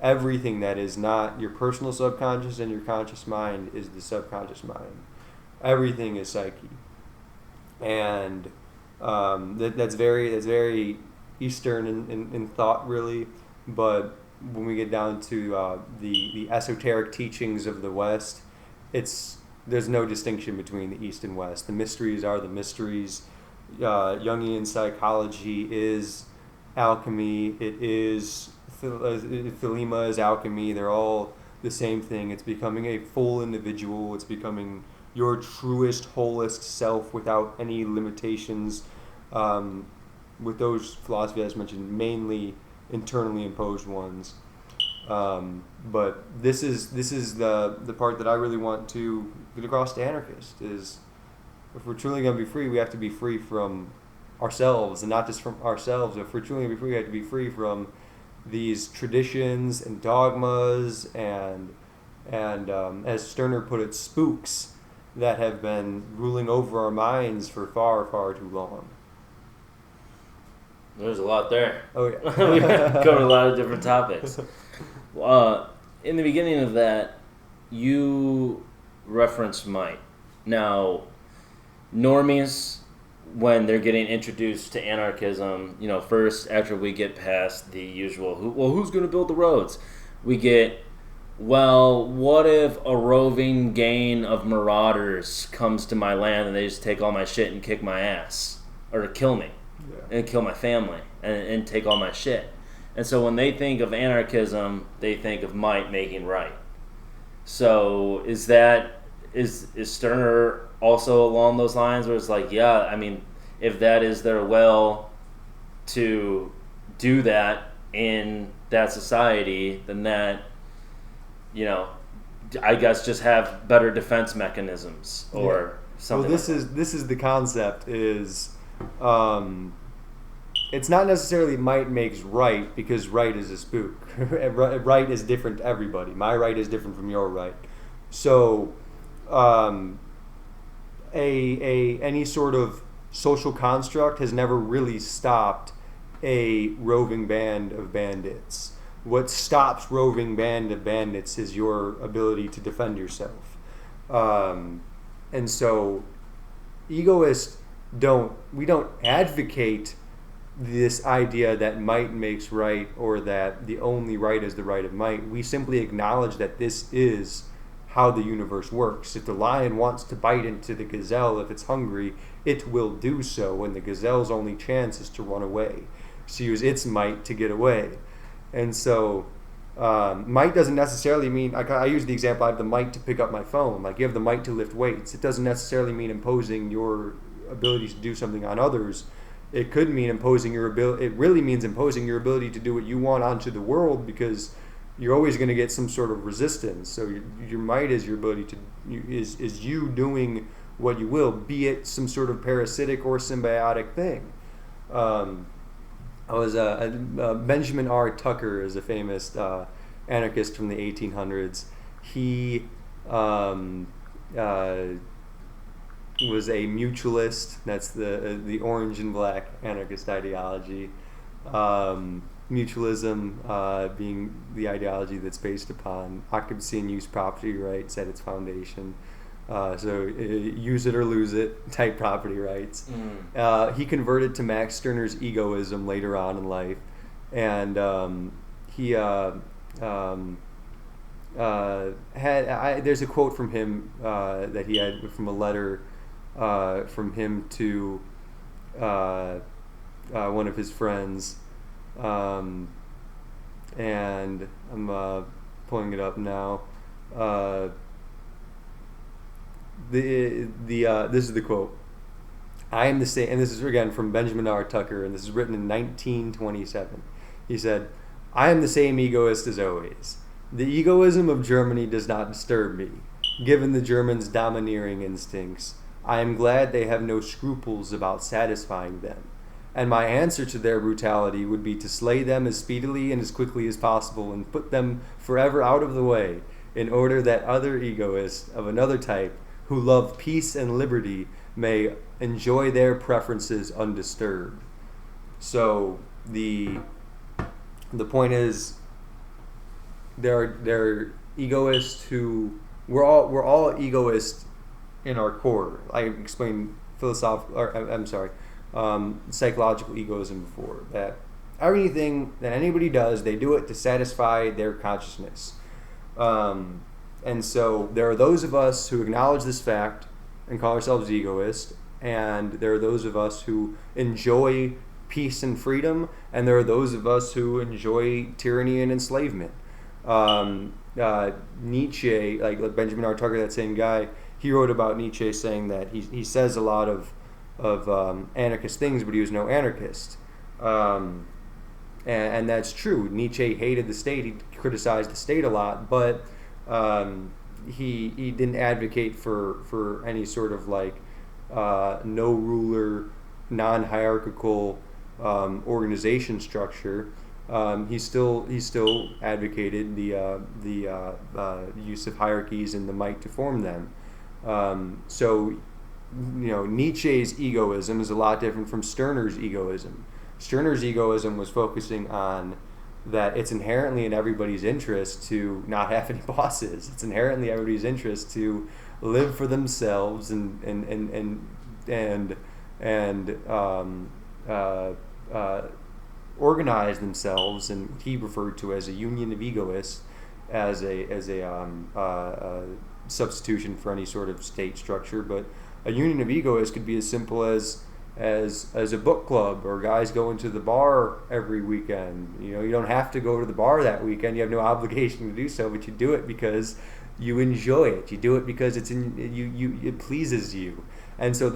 everything that is not your personal subconscious and your conscious mind is the subconscious mind. Everything is psyche, and that's very Eastern in thought, really. But when we get down to the esoteric teachings of the West, there's no distinction between the East and West. The mysteries are the mysteries. Jungian psychology is alchemy. It is Thelema is alchemy. They're all the same thing. It's becoming a full individual. It's becoming your truest, wholest self without any limitations. With those philosophies I just mentioned, mainly internally imposed ones. But this is the part that I really want to get across to anarchists is, if we're truly going to be free, we have to be free from ourselves, and not just from ourselves. If we're truly going to be free, we have to be free from these traditions and dogmas and as Stirner put it, spooks that have been ruling over our minds for far, far too long. There's a lot there. Oh yeah, we covered a lot of different topics. In the beginning of that, you referenced might. Now, normies, when they're getting introduced to anarchism, first after we get past the usual, who's going to build the roads? We get, what if a roving gang of marauders comes to my land and they just take all my shit and kick my ass, or kill me, and kill my family, and take all my shit? And so when they think of anarchism, they think of might making right. So is Stirner also along those lines, where it's like, if that is their will to do that in that society, then that, I guess just have better defense mechanisms or something. Well, this is the concept is, it's not necessarily might makes right, because right is a spook. Right is different to everybody. My right is different from your right. So, any sort of social construct has never really stopped a roving band of bandits. What stops roving band of bandits is your ability to defend yourself. And so, egoists don't advocate this idea that might makes right, or that the only right is the right of might. We simply acknowledge that this is how the universe works. If the lion wants to bite into the gazelle, if it's hungry, it will do so, and the gazelle's only chance is to run away. So use its might to get away. And so might doesn't necessarily mean, I use the example, I have the might to pick up my phone. Like, you have the might to lift weights. It doesn't necessarily mean imposing your ability to do something on others. It could mean imposing your ability. It really means imposing your ability to do what you want onto the world, because you're always going to get some sort of resistance. So your might is your ability to is you doing what you will, be it some sort of parasitic or symbiotic thing. Benjamin R. Tucker is a famous anarchist from the 1800s. He was a mutualist. That's the orange and black anarchist ideology. Mutualism being the ideology that's based upon occupancy and use property rights at its foundation. So use it or lose it type property rights. He converted to Max Stirner's egoism later on in life, and there's a quote from him that he had from a letter from him to one of his friends, and I'm pulling it up now. This is the quote. I am the same, and this is again from Benjamin R. Tucker, and this is written in 1927. He said, "I am the same egoist as always. The egoism of Germany does not disturb me, given the Germans' domineering instincts. I am glad they have no scruples about satisfying them, and my answer to their brutality would be to slay them as speedily and as quickly as possible and put them forever out of the way. in order that other egoists of another type who love peace and liberty may enjoy their preferences undisturbed. So the point is, there are egoists who we're all egoists in our core. I explained psychological egoism before, that everything that anybody does, they do it to satisfy their consciousness. And so there are those of us who acknowledge this fact and call ourselves egoists, and there are those of us who enjoy peace and freedom, and there are those of us who enjoy tyranny and enslavement. Nietzsche, like Benjamin R. Tucker, that same guy, he wrote about Nietzsche saying that he says a lot of anarchist things, but he was no anarchist. And that's true. Nietzsche hated the state. He criticized the state a lot, but he didn't advocate for any sort of like no ruler, non-hierarchical organization structure. He still advocated the use of hierarchies and the might to form them. So Nietzsche's egoism is a lot different from Stirner's egoism. Stirner's egoism was focusing on that it's inherently in everybody's interest to not have any bosses. It's inherently everybody's interest to live for themselves and organize themselves, and he referred to as a union of egoists as a substitution for any sort of state structure. But a union of egoists could be as simple as a book club, or guys going to the bar every weekend. You don't have to go to the bar that weekend. You have no obligation to do so, but you do it because you enjoy it. You do it because it pleases you. And so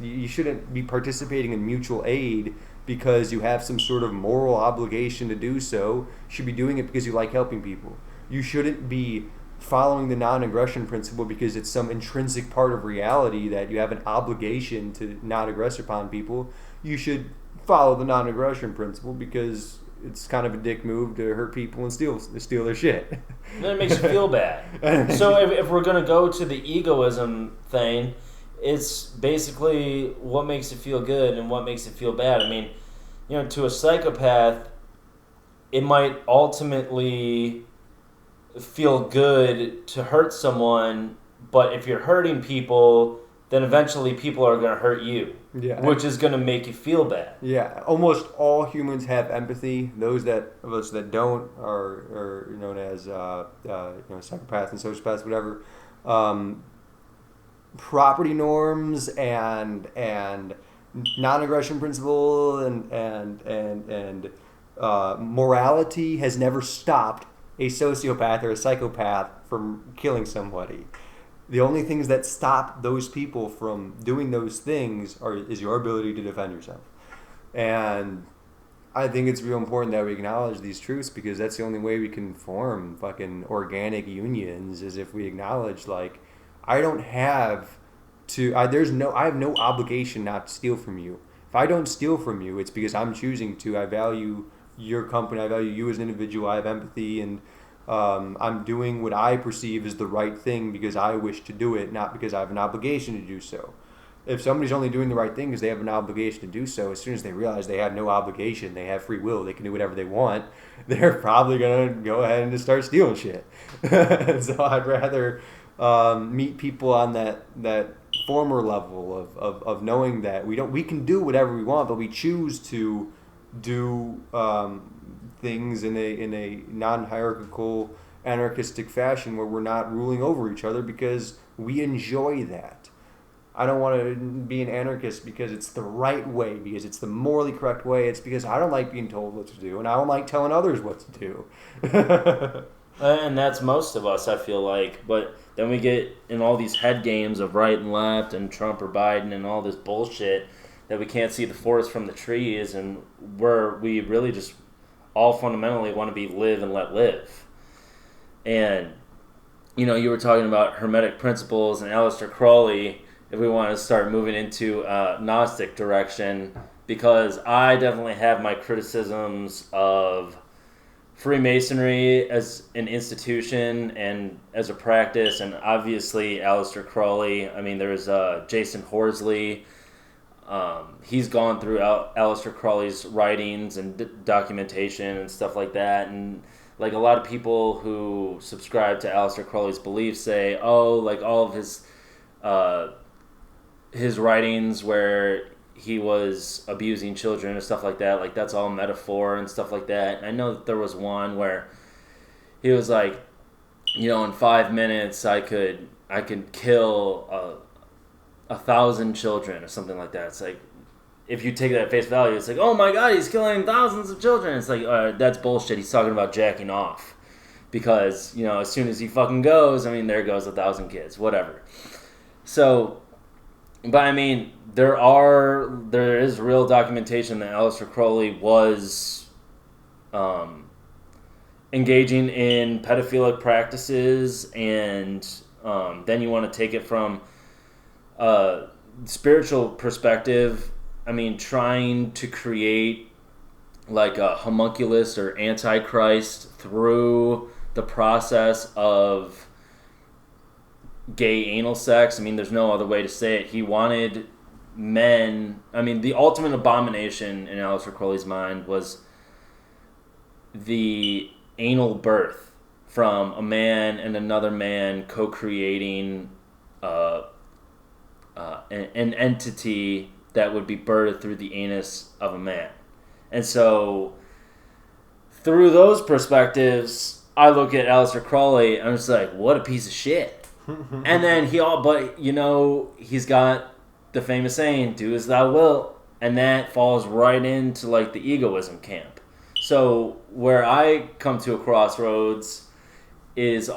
you shouldn't be participating in mutual aid because you have some sort of moral obligation to do so. You should be doing it because you like helping people. You shouldn't be following the non-aggression principle because it's some intrinsic part of reality that you have an obligation to not aggress upon people. You should follow the non-aggression principle because it's kind of a dick move to hurt people and steal their shit. Then it makes you feel bad. So if we're going to go to the egoism thing, it's basically what makes it feel good and what makes it feel bad. I mean, to a psychopath, it might ultimately feel good to hurt someone, but if you're hurting people, then eventually people are going to hurt you, which is going to make you feel bad. Yeah, almost all humans have empathy. Those of us that don't are known as psychopaths and sociopaths, whatever. Property norms and non-aggression principle and morality has never stopped a sociopath or a psychopath from killing somebody. The only things that stop those people from doing those things is your ability to defend yourself. And I think it's real important that we acknowledge these truths, because that's the only way we can form fucking organic unions, is if we acknowledge, like, I have no obligation not to steal from you. If I don't steal from you, it's because I'm choosing to. I value your company. I value you as an individual. I have empathy, and I'm doing what I perceive as the right thing because I wish to do it, not because I have an obligation to do so. If somebody's only doing the right thing because they have an obligation to do so, as soon as they realize they have no obligation, they have free will, they can do whatever they want, they're probably going to go ahead and just start stealing shit. So I'd rather meet people on that former level of knowing that we can do whatever we want, but we choose to do things in a non-hierarchical, anarchistic fashion where we're not ruling over each other because we enjoy that. I don't want to be an anarchist because it's the right way, because it's the morally correct way. It's because I don't like being told what to do, and I don't like telling others what to do. And that's most of us, I feel like. But then we get in all these head games of right and left and Trump or Biden and all this bullshit that we can't see the forest from the trees, and where we really just all fundamentally want to be live and let live. And, you were talking about Hermetic principles and Aleister Crowley, if we want to start moving into Gnostic direction, because I definitely have my criticisms of Freemasonry as an institution and as a practice, and obviously Aleister Crowley. I mean, there's Jason Horsley. He's gone through Aleister Crowley's writings and documentation and stuff like that, and like a lot of people who subscribe to Aleister Crowley's beliefs say, oh, like all of his writings where he was abusing children and stuff like that, like that's all metaphor and stuff like that. And I know that there was one where he was like, in 5 minutes I could kill 1,000 children or something like that. It's like, if you take that at face value, it's like, oh my god, he's killing thousands of children. It's like, that's bullshit. He's talking about jacking off. Because, as soon as he fucking goes, I mean, there goes 1,000 kids, whatever. So, but I mean, there is real documentation that Aleister Crowley was engaging in pedophilic practices, and then you want to take it from a spiritual perspective. I mean, trying to create like a homunculus or antichrist through the process of gay anal sex. I mean, there's no other way to say it. He wanted men. I mean, the ultimate abomination in Aleister Crowley's mind was the anal birth from a man and another man co-creating an entity that would be birthed through the anus of a man. And so, through those perspectives, I look at Aleister Crowley and I'm just like, what a piece of shit. And then he's got the famous saying, do as thou wilt, and that falls right into like the egoism camp. So where I come to a crossroads is,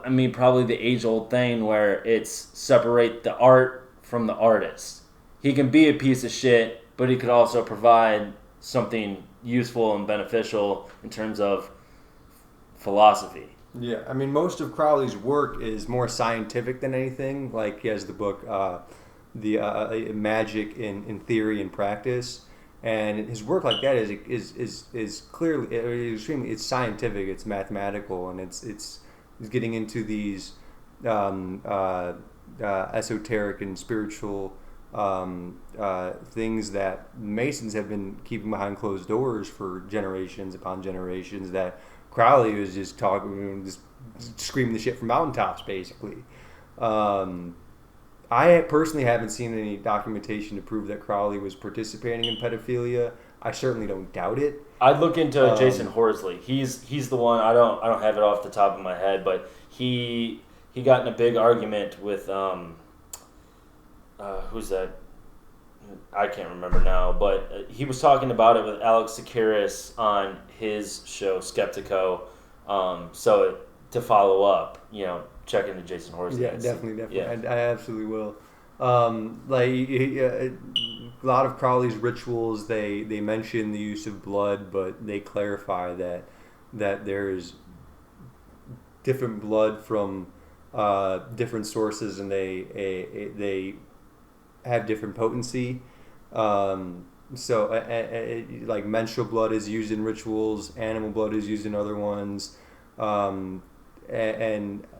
I mean, probably the age-old thing where it's separate the art from the artist. He can be a piece of shit, but he could also provide something useful and beneficial in terms of philosophy. Yeah, I mean, most of Crowley's work is more scientific than anything. Like, he has the book, the Magic in Theory and Practice, and his work like that is clearly extremely. It's scientific, it's mathematical, and it's getting into these esoteric and spiritual things that Masons have been keeping behind closed doors for generations upon generations. That Crowley was just talking, just screaming the shit from mountaintops, basically. I personally haven't seen any documentation to prove that Crowley was participating in pedophilia. I certainly don't doubt it. I'd look into Jason Horsley. He's the one. I don't have it off the top of my head, but he got in a big argument with who's that? I can't remember now, but he was talking about it with Alex Tsakiris on his show Skeptico. So to follow up, check into Jason Horsley. Yeah, definitely. Yeah. I absolutely will. A lot of Crowley's rituals, they mention the use of blood, but they clarify that there's different blood from different sources, and they have different potency. So like menstrual blood is used in rituals, animal blood is used in other ones, and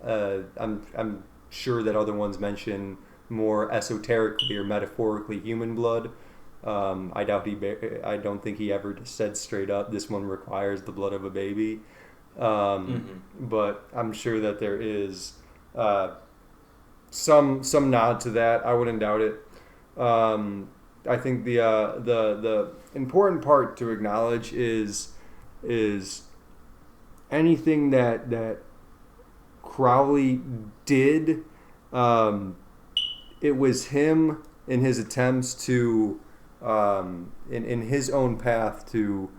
I'm sure that other ones mention more esoterically or metaphorically human blood. I don't think he ever said straight up, this one requires the blood of a baby. But I'm sure that there is some nod to that. I wouldn't doubt it. I think the important part to acknowledge is anything that Crowley did. It was him in his attempts to in his own path to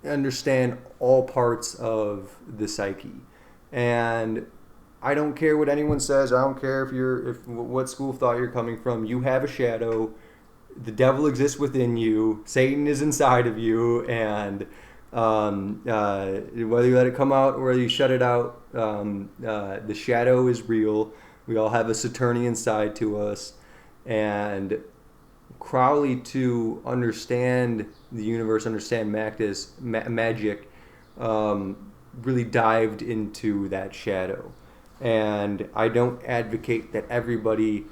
understand all parts of the psyche. And I don't care what anyone says. I don't care if what school of thought you're coming from. You have a shadow. The devil exists within you. Satan is inside of you, and whether you let it come out or whether you shut it out, the shadow is real. We all have a Saturnian side to us, and Crowley, to understand the universe, understand magic, really dived into that shadow. And I don't advocate that everybody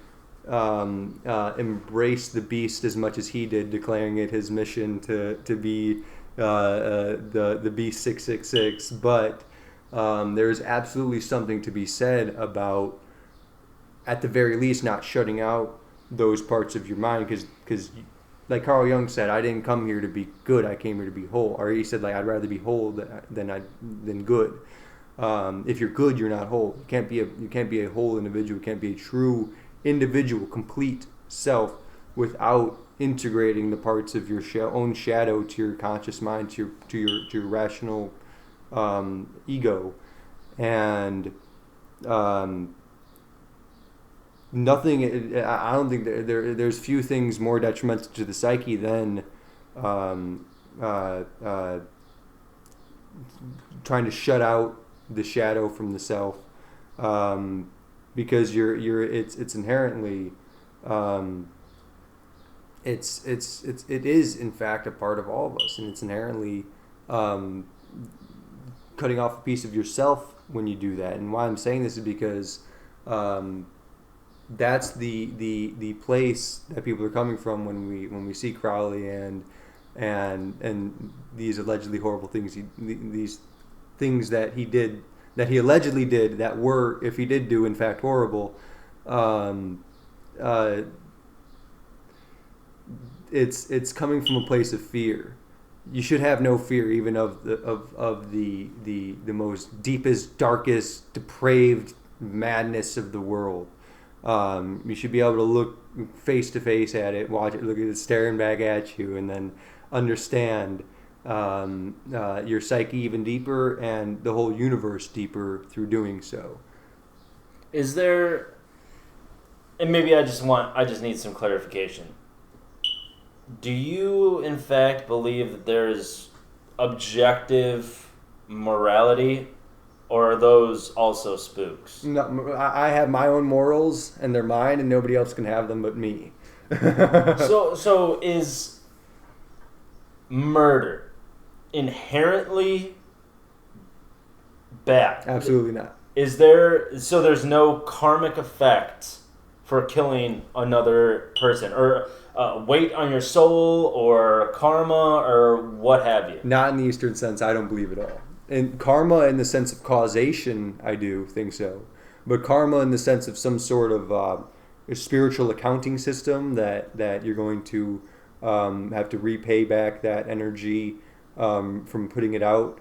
embrace the beast as much as he did, declaring it his mission to be the beast 666. But there's absolutely something to be said about, at the very least, not shutting out those parts of your mind, because like Carl Jung said, I didn't come here to be good, I came here to be whole. Or he said, like, I'd rather be whole than good. If you're good, you're not whole. You can't be a whole individual. You can't be a true individual, complete self, without integrating the parts of your own shadow to your conscious mind, to your rational ego. And nothing. I don't think there's few things more detrimental to the psyche than trying to shut out the shadow from the self, because it's inherently it is in fact a part of all of us, and it's inherently cutting off a piece of yourself when you do that. And why I'm saying this is because that's the place that people are coming from when we see Crowley and these allegedly horrible things, these things that he did, that he allegedly did, that were, if he did do, in fact, horrible. It's coming from a place of fear. You should have no fear, even of the most deepest, darkest, depraved madness of the world. You should be able to look face to face at it, watch it, look at it staring back at you, and then understand your psyche even deeper and the whole universe deeper through doing so. Is there, and maybe I just need some clarification. Do you in fact believe that there is objective morality, or are those also spooks? No, I have my own morals, and they're mine, and nobody else can have them but me. So is murder inherently bad? Absolutely not. There's no karmic effect for killing another person, or weight on your soul, or karma, or what have you? Not in the Eastern sense. I don't believe it all. In karma, in the sense of causation, I do think so. But karma in the sense of some sort of a spiritual accounting system that you're going to have to repay back that energy from putting it out,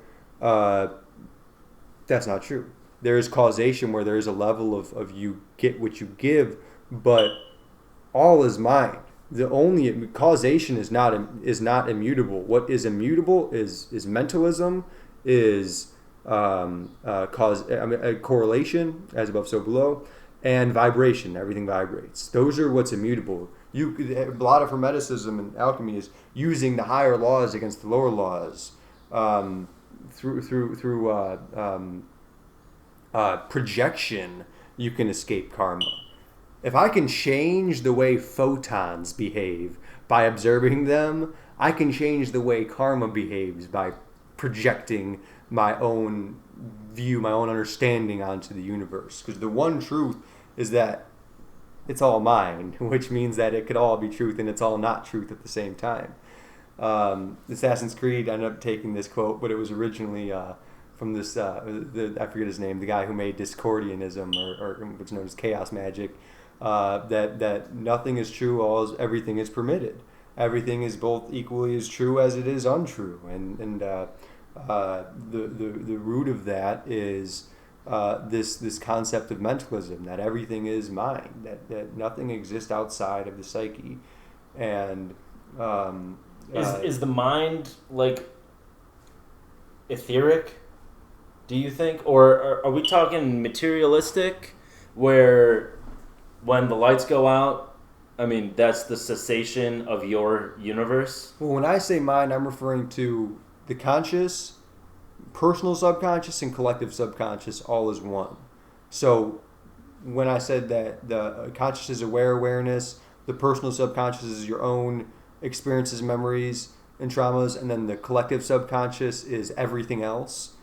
that's not true. There is causation where there is a level of you get what you give, but all is mind. The only causation is not immutable. What is immutable is mentalism, is correlation, as above so below, and vibration. Everything vibrates. Those are what's immutable. A lot of Hermeticism and alchemy is using the higher laws against the lower laws through projection. You can escape karma. If I can change the way photons behave by observing them, I can change the way karma behaves by projecting my own view, my own understanding onto the universe. Because the one truth is that it's all mind, which means that it could all be truth and it's all not truth at the same time. Assassin's Creed ended up taking this quote, but it was originally from this, I forget his name, the guy who made Discordianism, or what's known as chaos magic, that nothing is true, everything is permitted. Everything is both equally as true as it is untrue, and the root of that is this concept of mentalism, that everything is mind, that nothing exists outside of the psyche, and is the mind like etheric? Do you think, or are we talking materialistic, where when the lights go out, I mean, that's the cessation of your universe? Well, when I say mind, I'm referring to the conscious, personal subconscious, and collective subconscious all as one. So when I said that the conscious is aware awareness, the personal subconscious is your own experiences, memories, and traumas, and then the collective subconscious is everything else.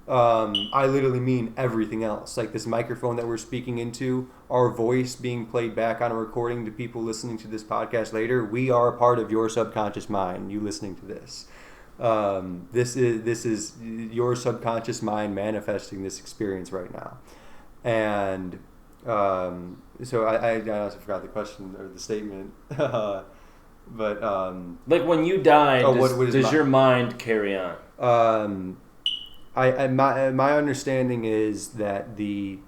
I literally mean everything else. Like this microphone that we're speaking into, our voice being played back on a recording to people listening to this podcast later. We are a part of your subconscious mind. You listening to this. This is your subconscious mind manifesting this experience right now. And so I also forgot the question or the statement. But like when you die, what does your mind carry on? My understanding is that the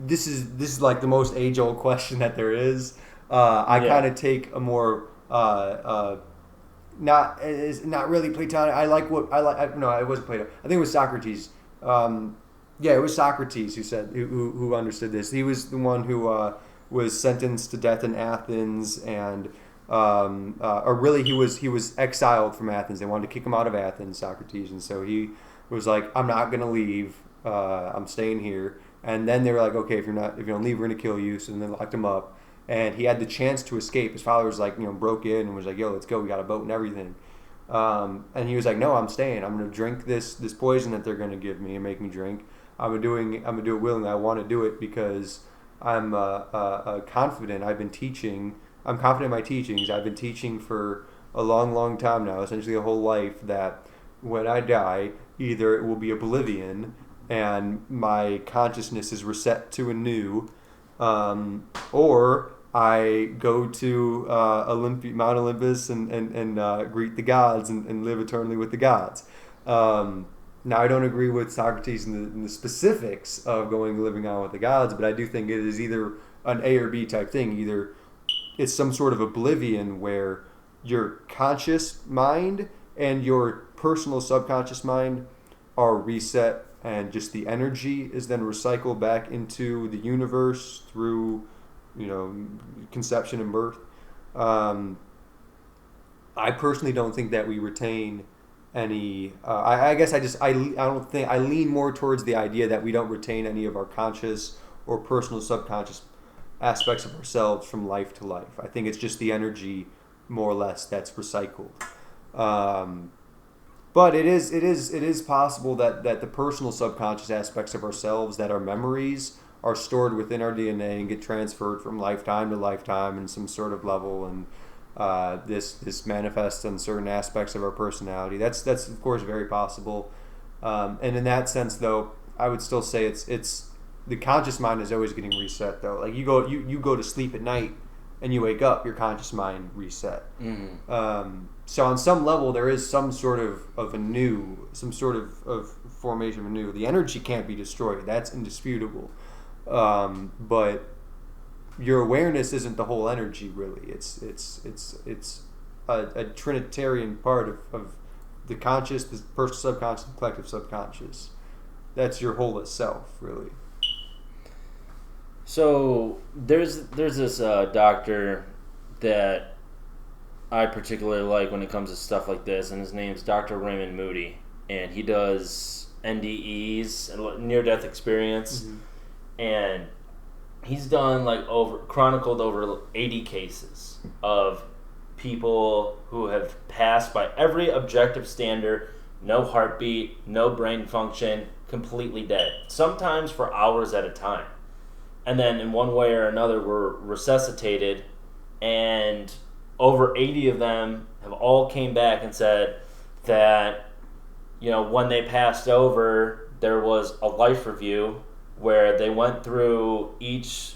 this is like the most age old question that there is. I kind of take a more not really Platonic. No, it wasn't Plato. I think it was Socrates. Yeah, it was Socrates who said who understood this. He was the one who was sentenced to death in Athens, and or really he was exiled from Athens. They wanted to kick him out of Athens, Socrates, and so he was like, "I'm not gonna leave. I'm staying here." And then they were like, "Okay, if you don't leave, we're gonna kill you." So then they locked him up, and he had the chance to escape. His father was like, broke in and was like, "Yo, let's go. We got a boat and everything." And he was like, "No, I'm staying. I'm gonna drink this poison that they're gonna give me and make me drink. I'm gonna do it willingly. I want to do it because I'm confident. I'm confident in my teachings. I've been teaching for a long, long time now, essentially a whole life, that when I die, either it will be oblivion and my consciousness is reset to anew, or I go to Mount Olympus and greet the gods and live eternally with the gods." Now, I don't agree with Socrates in the specifics of living on with the gods, but I do think it is either an A or B type thing. Either it's some sort of oblivion where your conscious mind and your personal subconscious mind are reset, and just the energy is then recycled back into the universe through, conception and birth. I personally don't think that we retain any. I guess I lean more towards the idea that we don't retain any of our conscious or personal subconscious aspects of ourselves from life to life. I think it's just the energy, more or less, that's recycled. But it is possible that the personal subconscious aspects of ourselves, that are memories, are stored within our DNA and get transferred from lifetime to lifetime in some sort of level, and this manifests in certain aspects of our personality. That's of course very possible. And in that sense, though, I would still say it's the conscious mind is always getting reset, though. Like you go to sleep at night and you wake up, your conscious mind reset. Mm-hmm. So on some level, there is some sort of formation of anew. The energy can't be destroyed. That's indisputable. But your awareness isn't the whole energy, really. It's a trinitarian part of the conscious, the personal subconscious, the collective subconscious. That's your whole self, really. So there's this doctor that I particularly like when it comes to stuff like this, and his name's Dr. Raymond Moody, and he does NDEs, near-death experience, mm-hmm. and he's done chronicled over 80 cases of people who have passed by every objective standard, no heartbeat, no brain function, completely dead, sometimes for hours at a time. And then in one way or another were resuscitated, and over 80 of them have all came back and said that, when they passed over, there was a life review where they went through each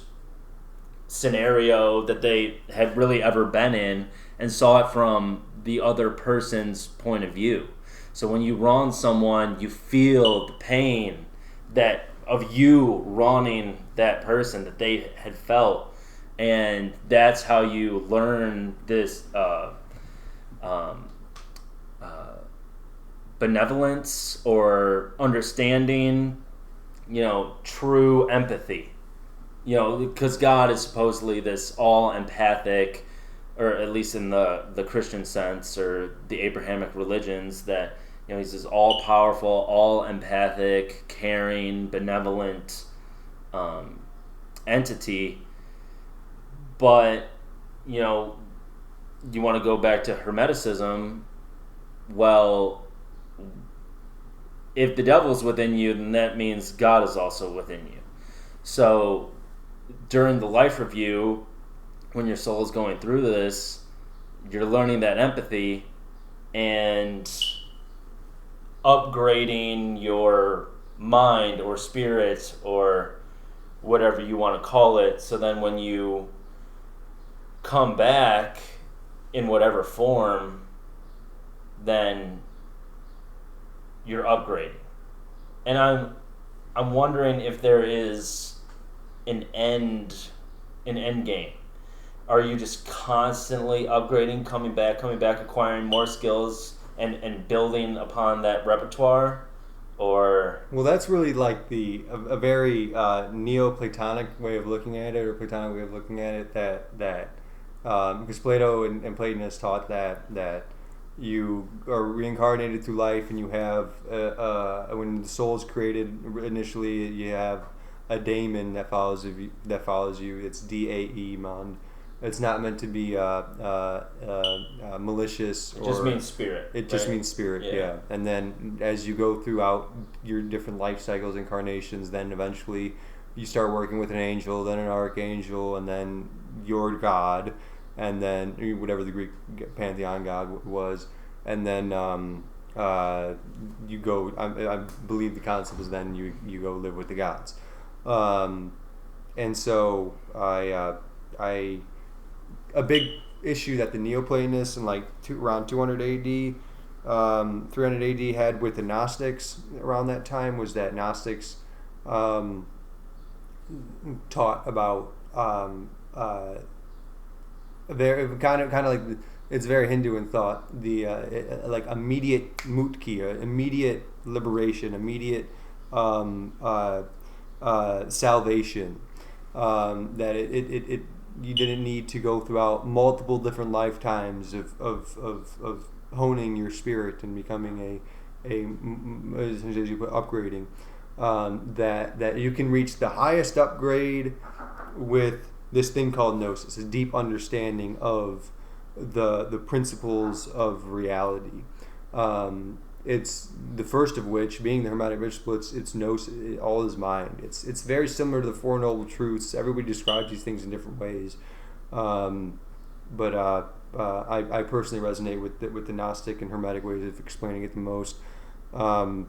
scenario that they had really ever been in and saw it from the other person's point of view. So when you wrong someone, you feel the pain of you wronging that person that they had felt, and that's how you learn this benevolence or understanding, true empathy, because God is supposedly this all empathic, or at least in the Christian sense or the Abrahamic religions, that he's this all powerful, all empathic, caring, benevolent entity. But, you know, you want to go back to Hermeticism. Well, if the devil's within you, then that means God is also within you. So during the life review, when your soul is going through this, you're learning that empathy and upgrading your mind or spirit or whatever you want to call it. So then when you come back in whatever form, then you're upgrading. And I'm wondering if there is an end game. Are you just constantly upgrading, coming back, acquiring more skills and building upon that repertoire? Or well, that's really like a very Neoplatonic way of looking at it, or Platonic way of looking at it. That because Plato and Platonists taught that you are reincarnated through life, and you have when the soul is created initially, you have a daemon that follows you. It's daemon. It's not meant to be malicious. It just means spirit. It just means spirit, yeah. And then as you go throughout your different life cycles, incarnations, then eventually you start working with an angel, then an archangel, and then your God, and then whatever the Greek pantheon God was, and then you go. I believe the concept is then you go live with the gods, and so I a big issue that the Neoplatonists in like around 200 AD, 300 AD had with the Gnostics around that time was that Gnostics taught about very kind of like it's very Hindu in thought, the like immediate mukti, immediate liberation, immediate salvation, that it you didn't need to go throughout multiple different lifetimes of honing your spirit and becoming as you put, upgrading, that you can reach the highest upgrade with this thing called gnosis, a deep understanding of the principles of reality. It's the first of which, being the Hermetic rich splits, it's gnosis, all is mind. It's very similar to the Four Noble Truths. Everybody describes these things in different ways, but I personally resonate with the Gnostic and Hermetic ways of explaining it the most. Once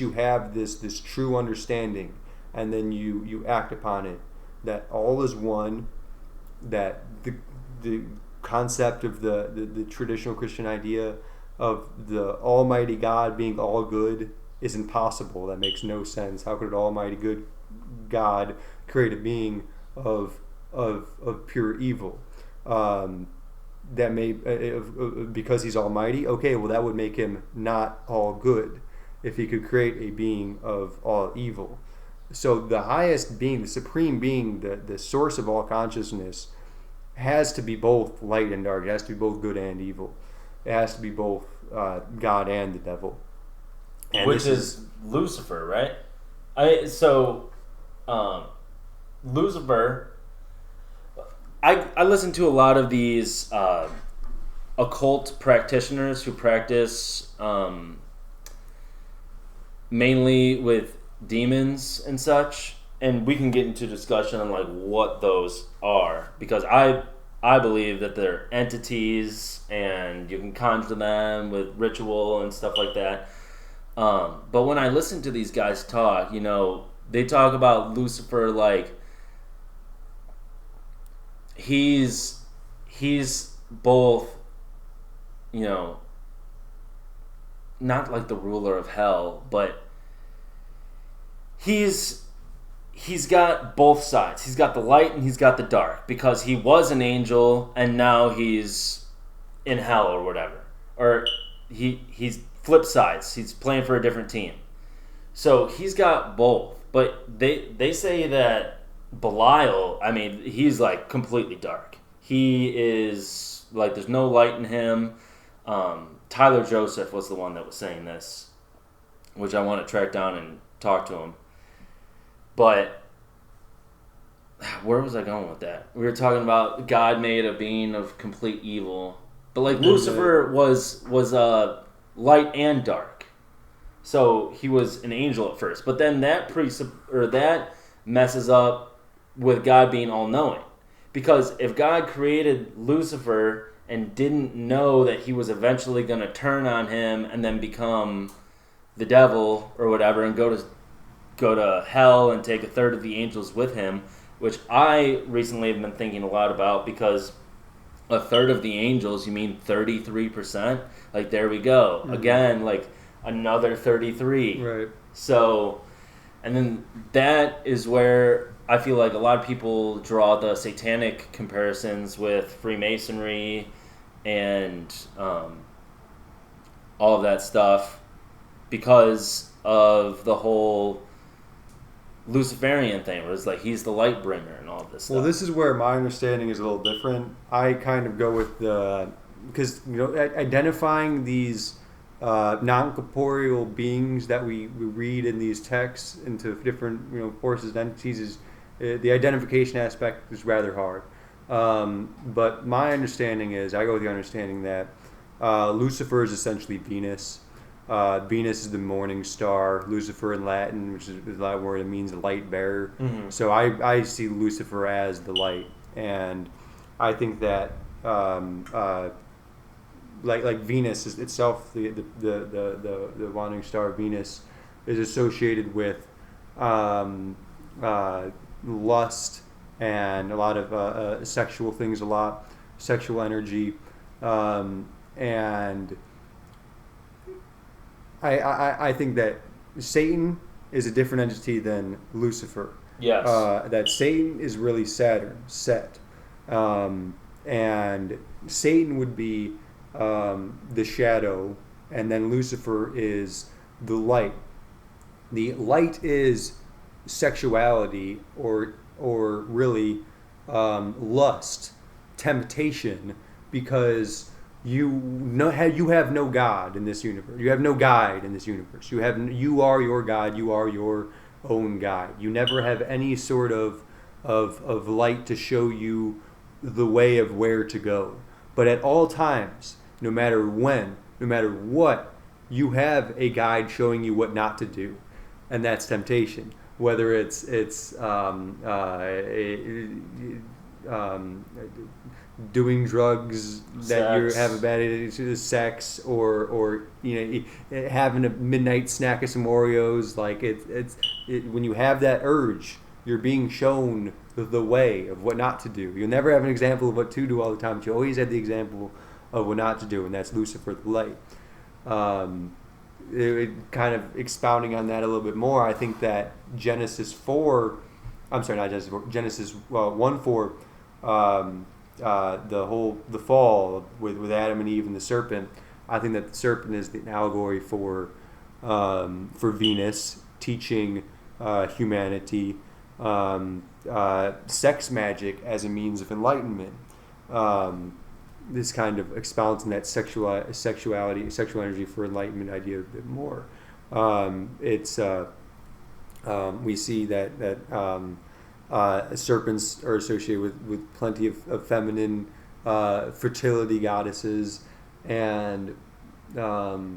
you have this true understanding, and then you act upon it, that all is one, that the concept of the traditional Christian idea of the Almighty God being all good is impossible. That makes no sense. How could an Almighty good God create a being of pure evil? That may because he's Almighty. Okay, well that would make him not all good if he could create a being of all evil. So the highest being, the supreme being, the source of all consciousness, has to be both light and dark. It has to be both good and evil. It has to be both God and the devil. And which is Lucifer, right? Lucifer. I listen to a lot of these occult practitioners who practice mainly with demons and such, and we can get into discussion on like what those are, because I believe that they're entities and you can conjure them with ritual and stuff like that. But when I listen to these guys talk, they talk about Lucifer like he's both, not like the ruler of hell, but he's got both sides. He's got the light and he's got the dark, because he was an angel and now he's in hell or whatever. Or he's flip sides. He's playing for a different team. So he's got both. But they say that Belial, he's like completely dark. He is like, there's no light in him. Tyler Joseph was the one that was saying this, which I want to track down and talk to him. But where was I going with that? We were talking about God made a being of complete evil, but like Lucifer was light and dark, so he was an angel at first. But then that that messes up with God being all knowing, because if God created Lucifer and didn't know that he was eventually going to turn on him and then become the devil or whatever and go to hell and take a third of the angels with him, which I recently have been thinking a lot about, because a third of the angels, you mean 33%? Like, there we go. Mm-hmm. Again, like another 33. Right. So, and then that is where I feel like a lot of people draw the satanic comparisons with Freemasonry and all of that stuff because of the whole Luciferian thing, where it's like he's the light bringer and all of this stuff. Well, this is where my understanding is a little different. I kind of go with because identifying these non-corporeal beings that we read in these texts into different forces and entities is the identification aspect is rather hard. But my understanding is, I go with the understanding that Lucifer is essentially Venus. Venus is the morning star. Lucifer in Latin, which is the Latin word, it means light bearer. Mm-hmm. So I see Lucifer as the light, and I think that like Venus is itself, the morning star Venus is associated with lust and a lot of sexual things, sexual energy, and I think that Satan is a different entity than Lucifer. Yes. That Satan is really Saturn, Set. And Satan would be the shadow, and then Lucifer is the light. The light is sexuality, or really lust, temptation, because you have no God in this universe. You have no guide in this universe. You are your God. You are your own guide. You never have any sort of light to show you the way of where to go. But at all times, no matter when, no matter what, you have a guide showing you what not to do, and that's temptation. Whether it's doing drugs that you have a bad attitude, sex, or having a midnight snack of some Oreos. Like when you have that urge, you're being shown the way of what not to do. You'll never have an example of what to do all the time, but you always have the example of what not to do, and that's Lucifer the light. Kind of expounding on that a little bit more, I think that Genesis 1:4, the fall with Adam and Eve and the serpent. I think that the serpent is the allegory for Venus teaching humanity sex magic as a means of enlightenment. This kind of expounds on that sexual energy for enlightenment idea a bit more. We see that serpents are associated with plenty of feminine fertility goddesses, and the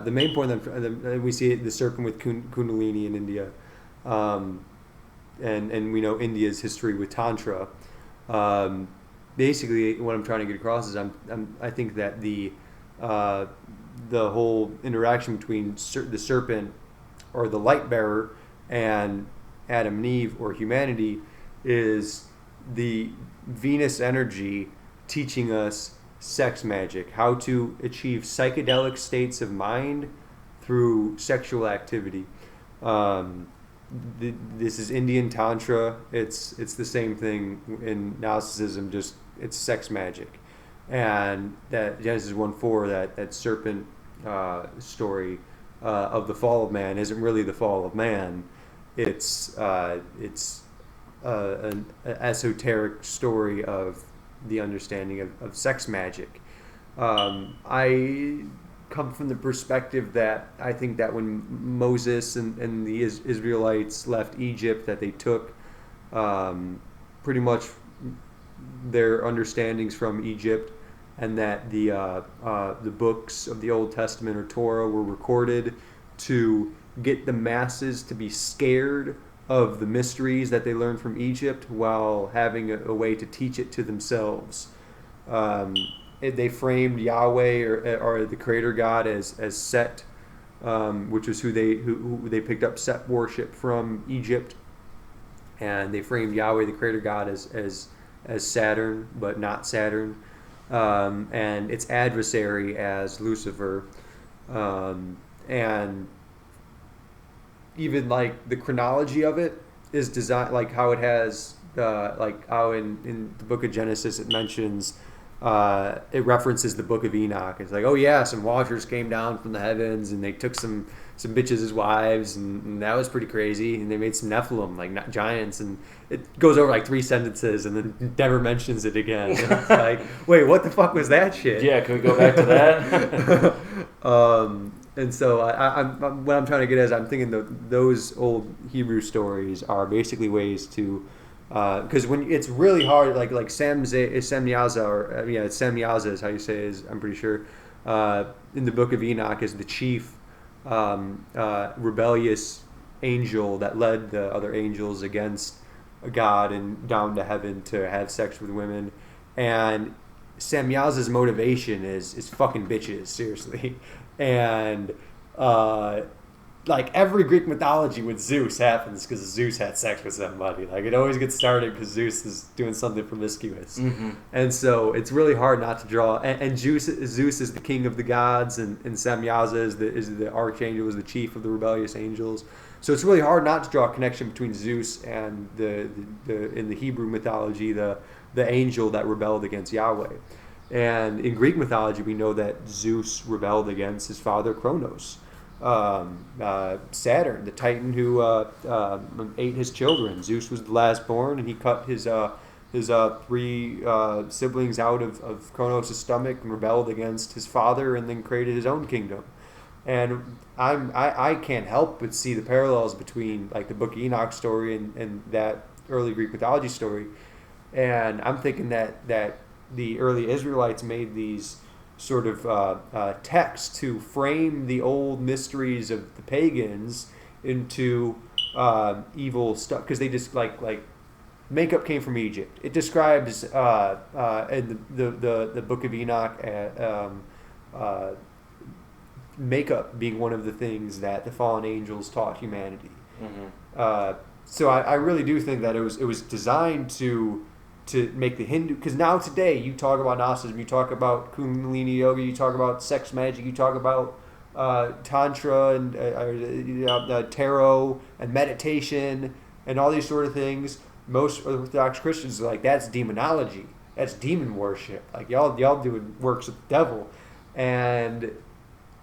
main point that we see the serpent with Kundalini in India, and we know India's history with Tantra. Basically, what I'm trying to get across is I think that the whole interaction between the serpent or the light bearer and Adam and Eve or humanity is the Venus energy teaching us sex magic, how to achieve psychedelic states of mind through sexual activity. This is Indian Tantra. It's the same thing in Gnosticism, just it's sex magic. And that Genesis 1:4, that serpent story of the fall of man isn't really the fall of man. It's an esoteric story of the understanding of sex magic. I come from the perspective that I think that when Moses and the Israelites left Egypt, that they took pretty much their understandings from Egypt, and that the books of the Old Testament or Torah were recorded to get the masses to be scared of the mysteries that they learned from Egypt while having a way to teach it to themselves. They framed Yahweh or the Creator God as Set, which was who they picked up Set worship from Egypt, and they framed Yahweh the Creator God as Saturn, but not Saturn, and its adversary as Lucifer, and even like the chronology of it is designed like how it has like how in the book of Genesis it mentions. It references the book of Enoch. It's like, oh yeah, some watchers came down from the heavens and they took some bitches as wives, and that was pretty crazy. And they made some Nephilim, like giants, and it goes over like 3 sentences and then never mentions it again. And it's like, wait, what the fuck was that shit? Yeah, can we go back to that? And so I'm what I'm trying to get at is I'm thinking those old Hebrew stories are basically ways to. Because when it's really hard, like Semyaza, or it's Semyaza is how you say it, I'm pretty sure. In the book of Enoch is the chief rebellious angel that led the other angels against God and down to heaven to have sex with women, and Semyaza's motivation is fucking bitches, seriously, and like every Greek mythology with Zeus happens because Zeus had sex with somebody. Like it always gets started because Zeus is doing something promiscuous, and so it's really hard not to draw. And Zeus is the king of the gods, and Semyaza is the archangel, is the chief of the rebellious angels. So it's really hard not to draw a connection between Zeus and the in the Hebrew mythology the angel that rebelled against Yahweh. And in Greek mythology, we know that Zeus rebelled against his father Kronos. Saturn, the Titan who ate his children. Zeus was the last born, and he cut his 3 siblings out of Kronos' stomach and rebelled against his father, and then created his own kingdom. And I can't help but see the parallels between like the Book of Enoch story and that early Greek mythology story. And I'm thinking that the early Israelites made these sort of text to frame the old mysteries of the pagans into evil stuff, because they just like makeup came from Egypt. It describes in the Book of Enoch makeup being one of the things that the fallen angels taught humanity. So I really do think that it was designed to make the Hindu, because now today you talk about Gnosticism, you talk about Kundalini yoga, you talk about sex magic, you talk about tantra and tarot and meditation and all these sort of things. Most Orthodox Christians are like, that's demonology, that's demon worship, like y'all doing works of the devil. And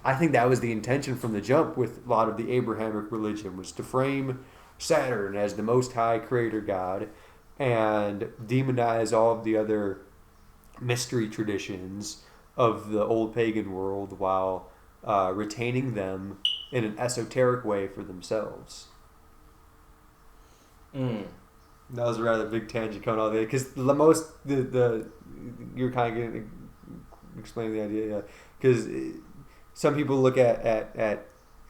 I think that was the intention from the jump with a lot of the Abrahamic religion, was to frame Saturn as the Most High Creator God and demonize all of the other mystery traditions of the old pagan world while retaining them in an esoteric way for themselves. That was a rather big tangent coming out of there, because you're kind of getting explaining the idea, because some people look at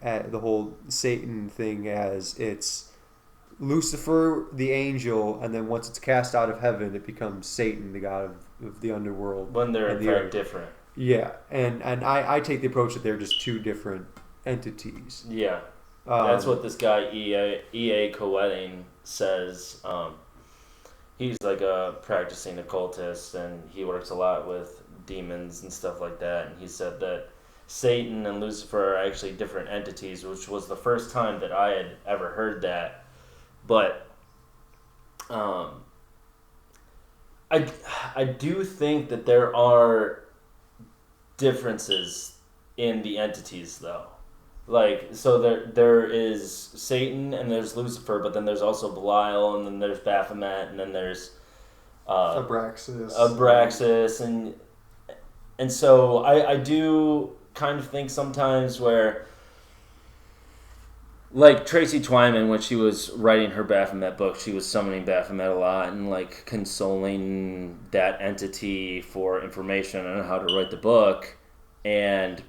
the whole Satan thing as it's Lucifer, the angel, and then once it's cast out of heaven, it becomes Satan, the god of the underworld. When they're in fact different. Yeah, and I take the approach that they're just 2 different entities. Yeah, that's what this guy E.A. Coetting says. He's like a practicing occultist, and he works a lot with demons and stuff like that. And he said that Satan and Lucifer are actually different entities, which was the first time that I had ever heard that. But I do think that there are differences in the entities, though. Like, so there is Satan and there's Lucifer, but then there's also Belial, and then there's Baphomet, and then there's Abraxas, and so I do kind of think sometimes where, like Tracy Twyman, when she was writing her Baphomet book, she was summoning Baphomet a lot and like consoling that entity for information on how to write the book. And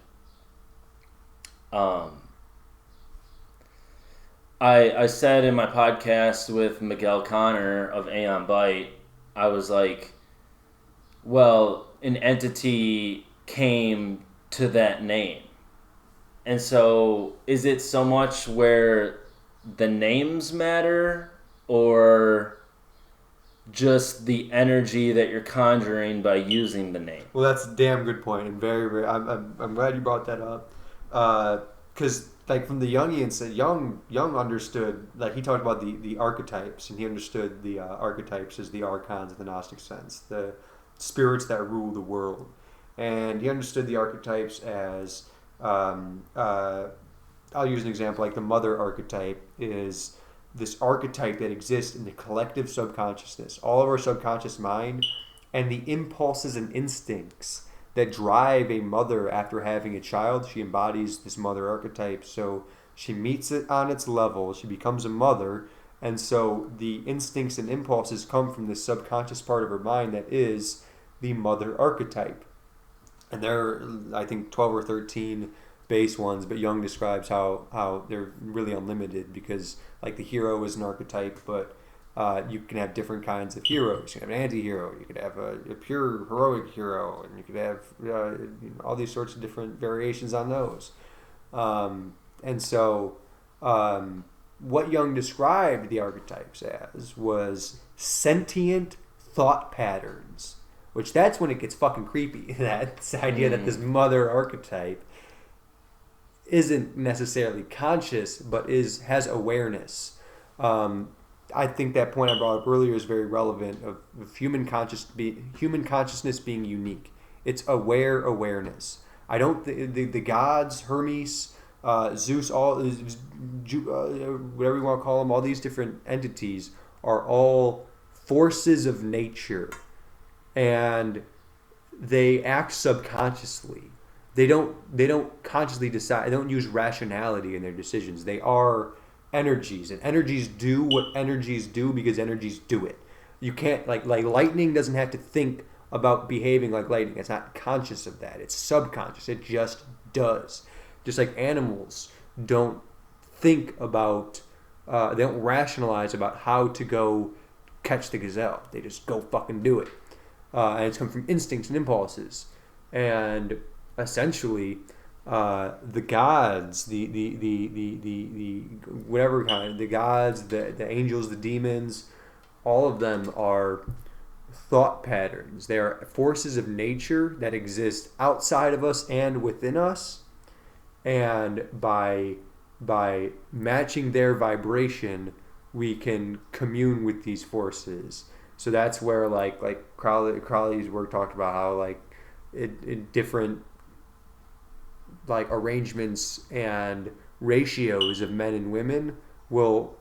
I said in my podcast with Miguel Connor of Aeon Byte, I was like, well, an entity came to that name. And so, is it so much where the names matter, or just the energy that you're conjuring by using the name? Well, that's a damn good point, and very, very. I'm glad you brought that up, because like from the Jungians, Jung understood, like he talked about the archetypes, and he understood the archetypes as the archons in the Gnostic sense, the spirits that rule the world, and he understood the archetypes as I'll use an example, like the mother archetype is this archetype that exists in the collective subconsciousness, all of our subconscious mind, and the impulses and instincts that drive a mother after having a child. She embodies this mother archetype, so she meets it on its level, she becomes a mother, and so the instincts and impulses come from the subconscious part of her mind that is the mother archetype. And there are, I think, 12 or 13 base ones, but Jung describes how they're really unlimited because, like, the hero is an archetype, but you can have different kinds of heroes. You can have an anti-hero, you could have a pure heroic hero, and you could have all these sorts of different variations on those. And so what Jung described the archetypes as was sentient thought patterns, which that's when it gets fucking creepy. That's the idea that this mother archetype isn't necessarily conscious, but has awareness. I think that point I brought up earlier is very relevant of human consciousness being unique. It's aware awareness. I don't the gods, Hermes, Zeus, whatever you want to call them, all these different entities are all forces of nature. And they act subconsciously. They don't consciously decide. They don't use rationality in their decisions. They are energies, and energies do what energies do because energies do it. You can't like lightning doesn't have to think about behaving like lightning. It's not conscious of that. It's subconscious. It just does. Just like animals don't think about, they don't rationalize about how to go catch the gazelle. They just go fucking do it. And it's come from instincts and impulses, and essentially, the gods, the whatever kind, the gods, the angels, the demons, all of them are thought patterns. They are forces of nature that exist outside of us and within us, and by matching their vibration, we can commune with these forces. So that's where like Crowley's work talked about how like it different like arrangements and ratios of men and women will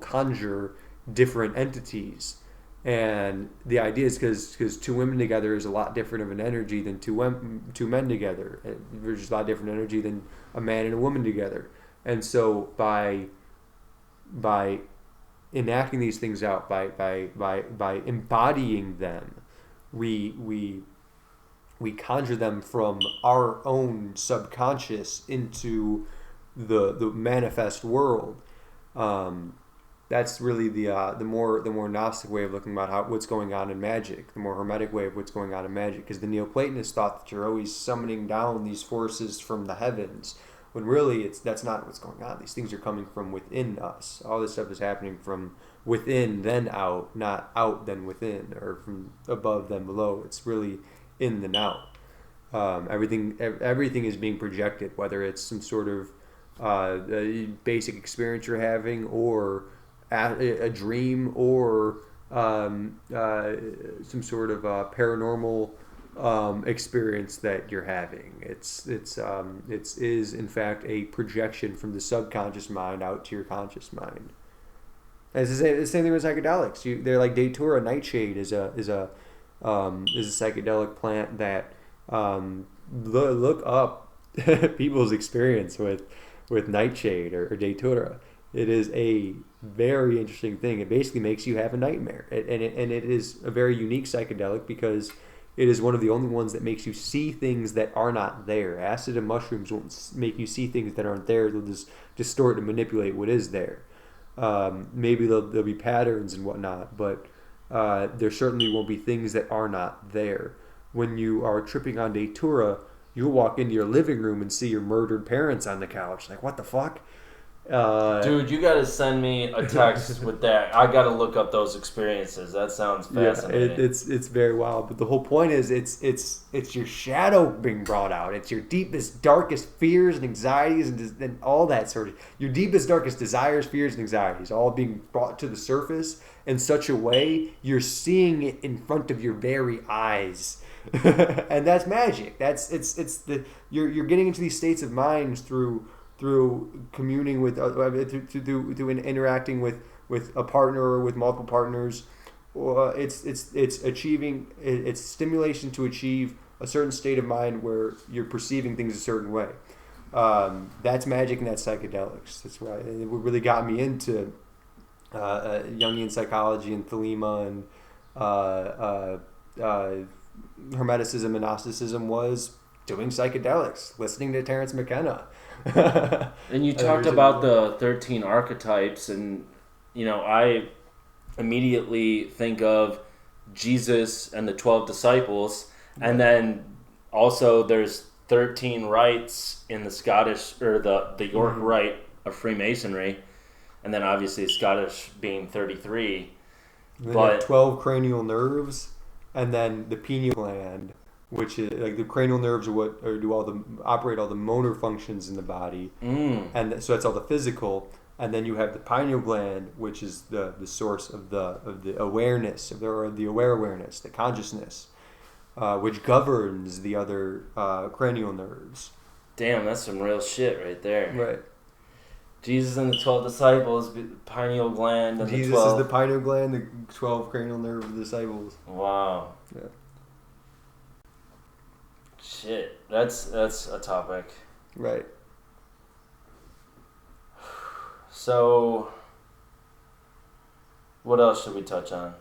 conjure different entities. And the idea is because two women together is a lot different of an energy than two men together. There's just a lot different energy than a man and a woman together. And so by enacting these things out, by embodying them, we conjure them from our own subconscious into the manifest world. That's really the more Gnostic way of looking about what's going on in magic, the more Hermetic way of what's going on in magic, because the Neoplatonists thought that you're always summoning down these forces from the heavens, when really that's not what's going on. These things are coming from within us. All this stuff is happening from within then out, not out then within, or from above then below. It's really in the now. Everything is being projected, whether it's some sort of basic experience you're having, or a dream, or some sort of paranormal experience that you're having. It is in fact a projection from the subconscious mind out to your conscious mind. And it's the same thing with psychedelics. They're like Datura Nightshade is a is a psychedelic plant that look up people's experience with nightshade or datura. It is a very interesting thing. It basically makes you have a nightmare, and it is a very unique psychedelic because it is one of the only ones that makes you see things that are not there. Acid and mushrooms won't make you see things that aren't there. They'll just distort and manipulate what is there. Maybe there'll be patterns and whatnot, but there certainly won't be things that are not there. When you are tripping on datura, you'll walk into your living room and see your murdered parents on the couch. Like, what the fuck? Dude, you gotta send me a text with that. I gotta look up those experiences. That sounds fascinating. Yeah, it's very wild. But the whole point is, it's your shadow being brought out. It's your deepest, darkest fears and anxieties and all that sort of your deepest, darkest desires, fears, and anxieties, all being brought to the surface in such a way you're seeing it in front of your very eyes. And that's magic. You're getting into these states of mind through communing with through interacting with a partner or with multiple partners. It's achieving it's stimulation to achieve a certain state of mind where you're perceiving things a certain way. That's magic and that's psychedelics. That's why it really got me into Jungian psychology and Thelema and Hermeticism and Gnosticism was doing psychedelics, listening to Terence McKenna. And you talked about the 13 archetypes, and I immediately think of Jesus and the 12 disciples, and then also there's 13 rites in the Scottish or the York Rite of Freemasonry, and then obviously Scottish being 33. But 12 cranial nerves, and then the pineal gland, which is like the cranial nerves operate all the motor functions in the body, and so that's all the physical. And then you have the pineal gland, which is the source of the awareness, or the aware awareness, the consciousness, which governs the other cranial nerves. Damn, that's some real shit right there. Right. Jesus and the 12 disciples, pineal gland, and Jesus the 12. is the pineal gland, the 12 cranial nerve disciples. Wow. Yeah. Shit, that's a topic. Right. So, what else should we touch on?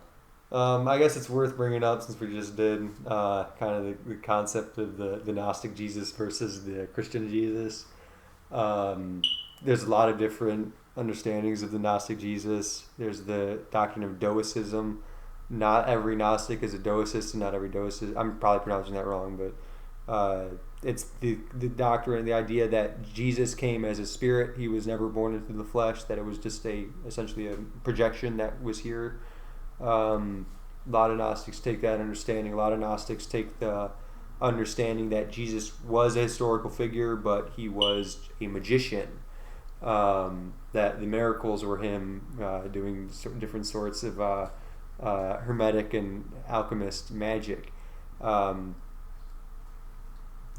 I guess it's worth bringing up, since we just did kind of the concept of the Gnostic Jesus versus the Christian Jesus. There's a lot of different understandings of the Gnostic Jesus. There's the doctrine of Doicism. Not every Gnostic is a Doicist, and not every Doicist. I'm probably pronouncing that wrong, but it's the doctrine, the idea that Jesus came as a spirit. He was never born into the flesh. That it was just essentially a projection that was here. A lot of Gnostics take that understanding. A lot of Gnostics take the understanding that Jesus was a historical figure, but he was a magician. That the miracles were him doing different sorts of hermetic and alchemist magic.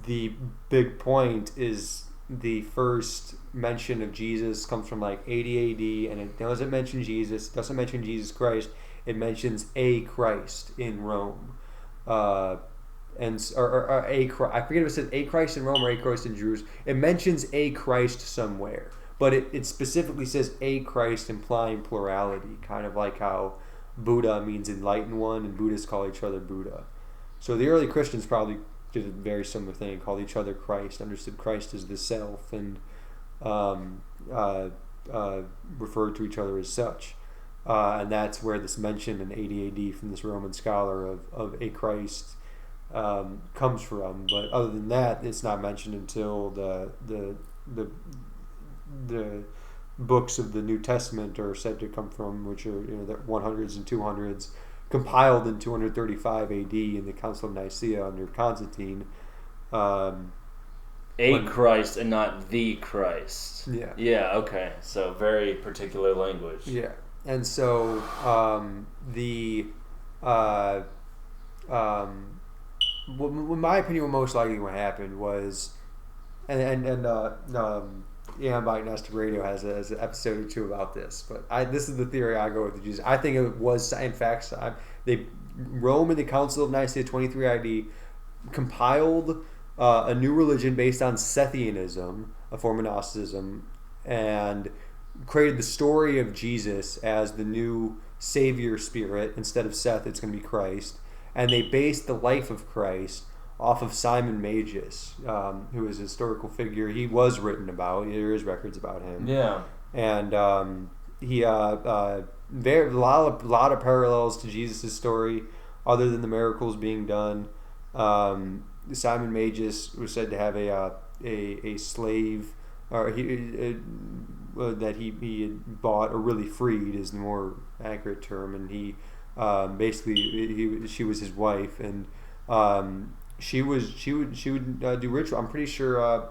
The big point is the first mention of Jesus comes from like 80 AD, and it doesn't mention Jesus. It doesn't mention Jesus Christ. It mentions a Christ in Rome, or a Christ. I forget if it says a Christ in Rome or a Christ in Jerusalem. It mentions a Christ somewhere, but it specifically says a Christ, implying plurality, kind of like how Buddha means enlightened one, and Buddhists call each other Buddha. So the early Christians probably did a very similar thing, called each other Christ, understood Christ as the self, and referred to each other as such. And that's where this mention in 80 AD from this Roman scholar of a Christ comes from. But other than that, it's not mentioned until the books of the New Testament are said to come from, which are the 100s and 200s, compiled in 235 AD in the Council of Nicaea under Constantine. Christ and not the Christ. Yeah. Yeah, okay. So very particular language. Yeah. And so in my opinion, what most likely what happened was, Bite Gnostic Radio has an episode or two about this. But this is the theory I go with the Jews. I think it was, in fact, Rome in the Council of Nicaea 23 AD compiled a new religion based on Sethianism, a form of Gnosticism, and created the story of Jesus as the new Savior Spirit. Instead of Seth, it's going to be Christ. And they based the life of Christ off of Simon Magus, who is a historical figure. He was written about. There is records about him. Yeah. And he there a lot of parallels to Jesus' story, other than the miracles being done. Simon Magus was said to have a slave, or that he had bought or really freed is the more accurate term, and he basically she was his wife, and she would do ritual. I'm pretty sure,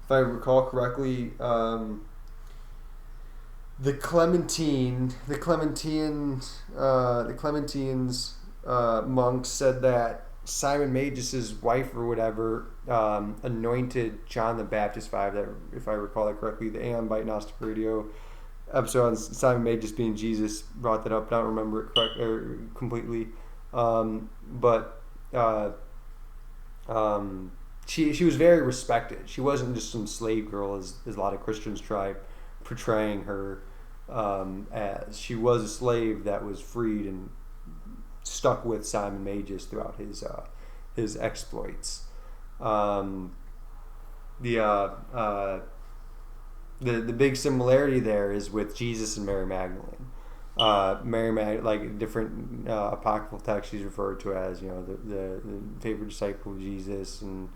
if I recall correctly, the Clementines monks said that Simon Magus's wife or whatever anointed John the Baptist that, if I recall that correctly, the Aeon Bite Gnostic Radio episode on Simon Magus being Jesus brought that up. I don't remember it completely, but she was very respected. She wasn't just some slave girl as a lot of Christians try portraying her, as she was a slave that was freed and stuck with Simon Magus throughout his exploits. The big similarity there is with Jesus and Mary Magdalene. Like different apocryphal texts, she's referred to as the favorite disciple of Jesus, and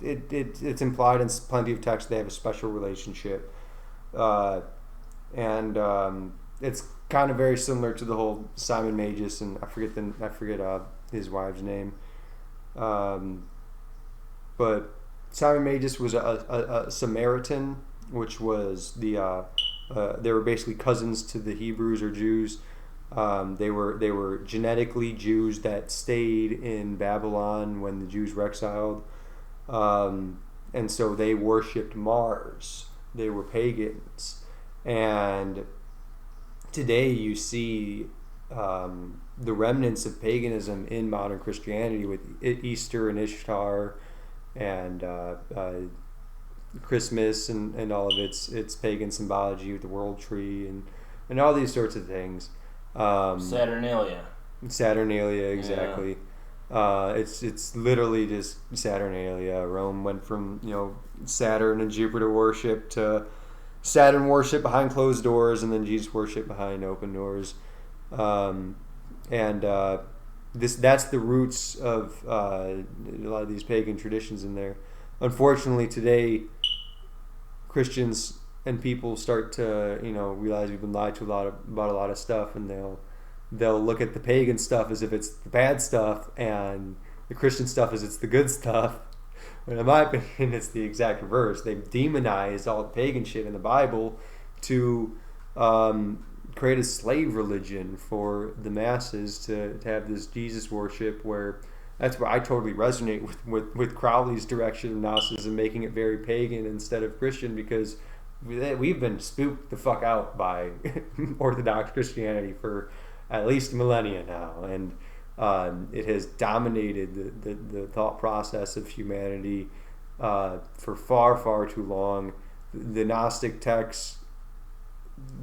it's implied in plenty of texts they have a special relationship, and it's kind of very similar to the whole Simon Magus, and I forget his wife's name, but Simon Magus was a Samaritan, which was they were basically cousins to the Hebrews or Jews. They were genetically Jews that stayed in Babylon when the Jews were exiled, and so they worshipped Mars. They were pagans, and today you see the remnants of paganism in modern Christianity with Easter and Ishtar and Christmas and all of its pagan symbology with the world tree and all these sorts of things. Saturnalia, exactly. Yeah. It's literally just Saturnalia. Rome went from Saturn and Jupiter worship to Saturn worship behind closed doors, and then Jesus worship behind open doors. That's the roots of a lot of these pagan traditions in there. Unfortunately, today Christians and people start to realize we've been lied to about a lot of stuff, and they'll look at the pagan stuff as if it's the bad stuff, and the Christian stuff as it's the good stuff. But in my opinion, it's the exact reverse. They've demonized all the pagan shit in the Bible to create a slave religion for the masses to have this Jesus worship, where that's where I totally resonate with Crowley's direction of Gnosticism, making it very pagan instead of Christian, because we've been spooked the fuck out by Orthodox Christianity for at least a millennia now, and it has dominated the thought process of humanity for far, far too long. The Gnostic texts,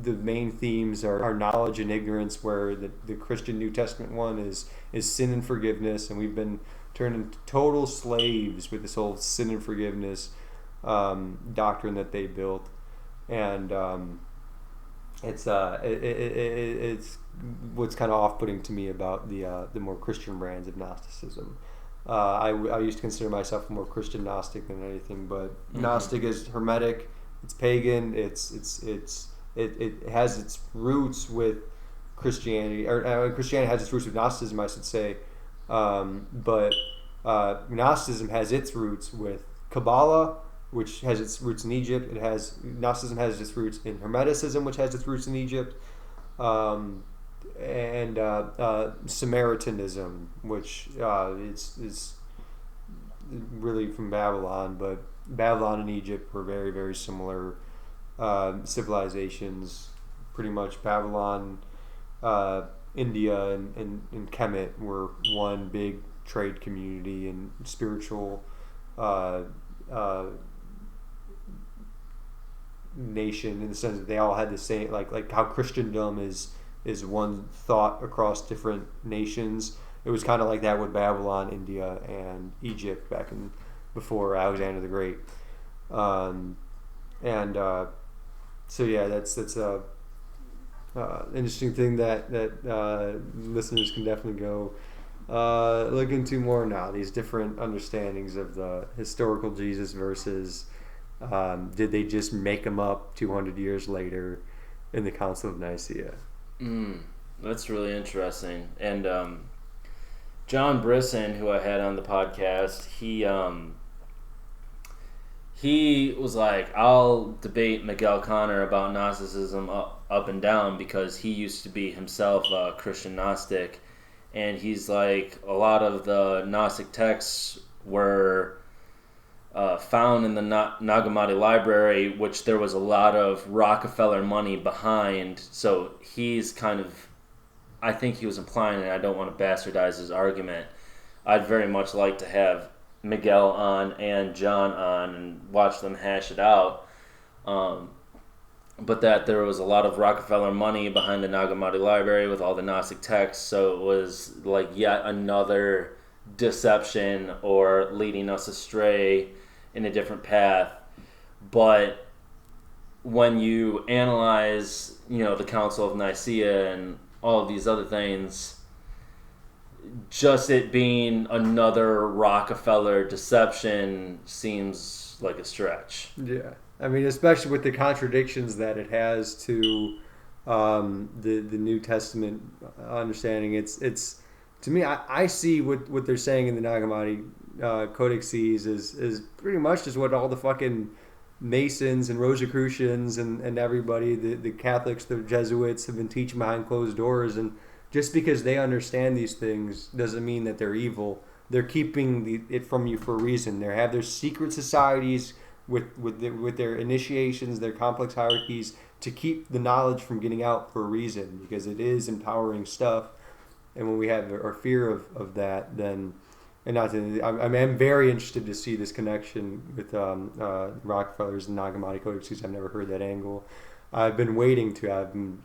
the main themes are knowledge and ignorance, where the Christian New Testament one is sin and forgiveness, and we've been turned into total slaves with this whole sin and forgiveness doctrine that they built, and it's what's kind of off-putting to me about the more Christian brands of Gnosticism. I used to consider myself a more Christian Gnostic than anything, but Gnostic is Hermetic, it's pagan, it has its roots with Christianity, or Christianity has its roots with Gnosticism, I should say, but Gnosticism has its roots with Kabbalah, which has its roots in Egypt. Gnosticism has its roots in Hermeticism, which has its roots in Egypt, and Samaritanism, which is really from Babylon, but Babylon and Egypt were very, very similar civilizations. Pretty much Babylon, India, and Kemet were one big trade community and spiritual nation, in the sense that they all had the same, like how Christendom is one thought across different nations. It was kind of like that with Babylon, India, and Egypt back in before Alexander the Great. So yeah, that's a interesting thing that listeners can definitely go look into more now. These different understandings of the historical Jesus versus did they just make him up 200 years later in the Council of Nicaea? That's really interesting. And John Brisson, who I had on the podcast, he was like, I'll debate Miguel Connor about Gnosticism up and down, because he used to be himself a Christian Gnostic. And he's like, a lot of the Gnostic texts were found in the Nag Hammadi library, which there was a lot of Rockefeller money behind. So he's kind of, I think he was implying, and I don't want to bastardize his argument, I'd very much like to have Miguel on and John on and watch them hash it out. But that there was a lot of Rockefeller money behind the Nag Hammadi library with all the Gnostic texts, so it was like yet another deception or leading us astray in a different path. But when you analyze, the Council of Nicaea and all of these other things, just it being another Rockefeller deception seems like a stretch. Yeah. I mean, especially with the contradictions that it has to the New Testament understanding. It's to me, I see what they're saying in the Nag Hammadi codices is pretty much just what all the fucking Masons and Rosicrucians and everybody, the Catholics, the Jesuits have been teaching behind closed doors. And just because they understand these things doesn't mean that they're evil. They're keeping it from you for a reason. They have their secret societies with their initiations, their complex hierarchies, to keep the knowledge from getting out for a reason, because it is empowering stuff. And when we have our fear of that, then, and not to, I'm very interested to see this connection with Rockefellers and Nag Hammadi codices. I've never heard that angle. I've been waiting to. I knew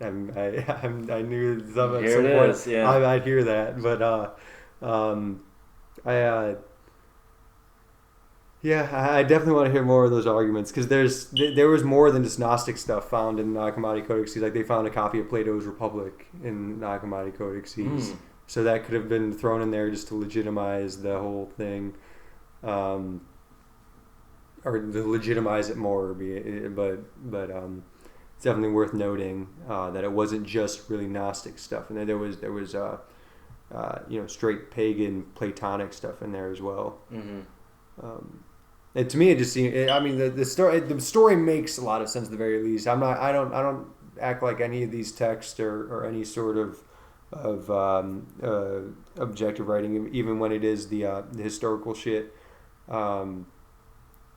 at some point yeah. I'd hear that, but I definitely want to hear more of those arguments, because there was more than just Gnostic stuff found in Nag Hammadi codices. Like, they found a copy of Plato's Republic in Nag Hammadi codices, so that could have been thrown in there just to legitimize the whole thing, or to legitimize it more. But it's definitely worth noting that it wasn't just really Gnostic stuff, and then there was straight pagan Platonic stuff in there as well. And to me, it just seemed. The story makes a lot of sense at the very least. I don't act like any of these texts or any sort of objective writing, even when it is the historical shit.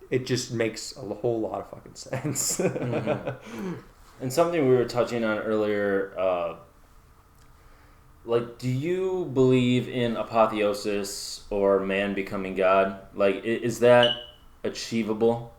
It just makes a whole lot of fucking sense. And something we were touching on earlier, do you believe in apotheosis or man becoming God? Like, is that achievable?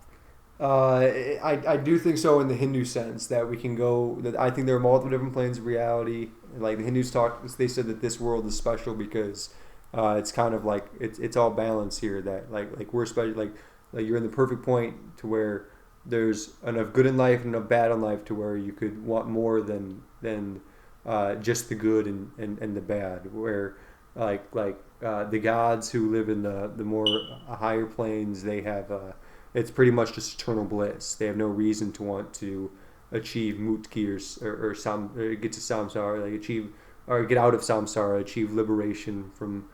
I do think so, in the Hindu sense, that we can go. That I think there are multiple different planes of reality. Like the Hindus they said that this world is special because it's kind of like it's all balance here. That like we're special. Like you're in the perfect point to where there's enough good in life and enough bad in life to where you could want more than just the good and the bad. Where the gods who live in the more higher planes, they have it's pretty much just eternal bliss. They have no reason to want to achieve mukti or get to samsara, achieve or get out of samsara, achieve liberation from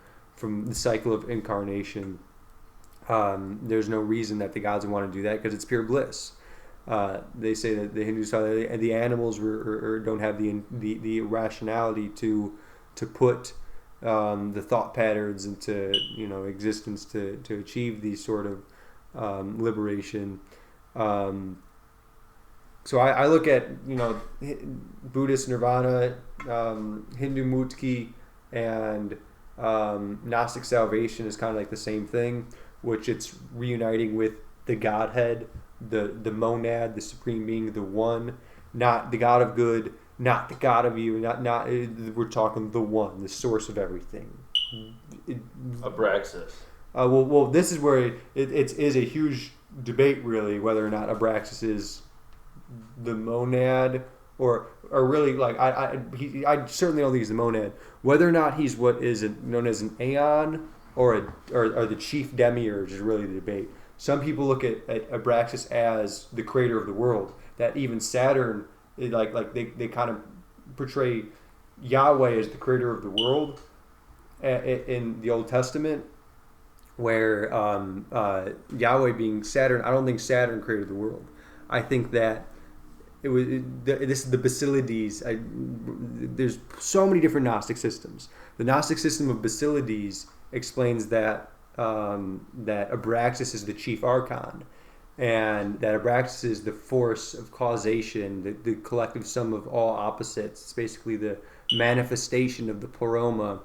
the cycle of incarnation. There's no reason that the gods would want to do that, because it's pure bliss. They say that the Hindus the animals don't have the rationality to put the thought patterns into existence to achieve these sort of liberation. So I look at Buddhist nirvana, Hindu mukti, and Gnostic salvation is kind of like the same thing, which it's reuniting with the Godhead, the monad, the supreme being, the one, not the God of good, not the God of evil, not we're talking the one, the source of everything. Abraxas. Well, this is where it is a huge debate, really, whether or not Abraxas is the monad or really, like, I certainly don't think he's the monad. Whether or not he's what is known as an aeon or the chief demiurge is really the debate. Some people look at Abraxas as the creator of the world. That even Saturn, they kind of portray Yahweh as the creator of the world in the Old Testament, where Yahweh being Saturn. I don't think Saturn created the world. I think that this is the Basilides. There's so many different Gnostic systems. The Gnostic system of Basilides explains that Abraxas is the chief archon, and that Abraxas is the force of causation, the collective sum of all opposites. It's basically the manifestation of the pleroma,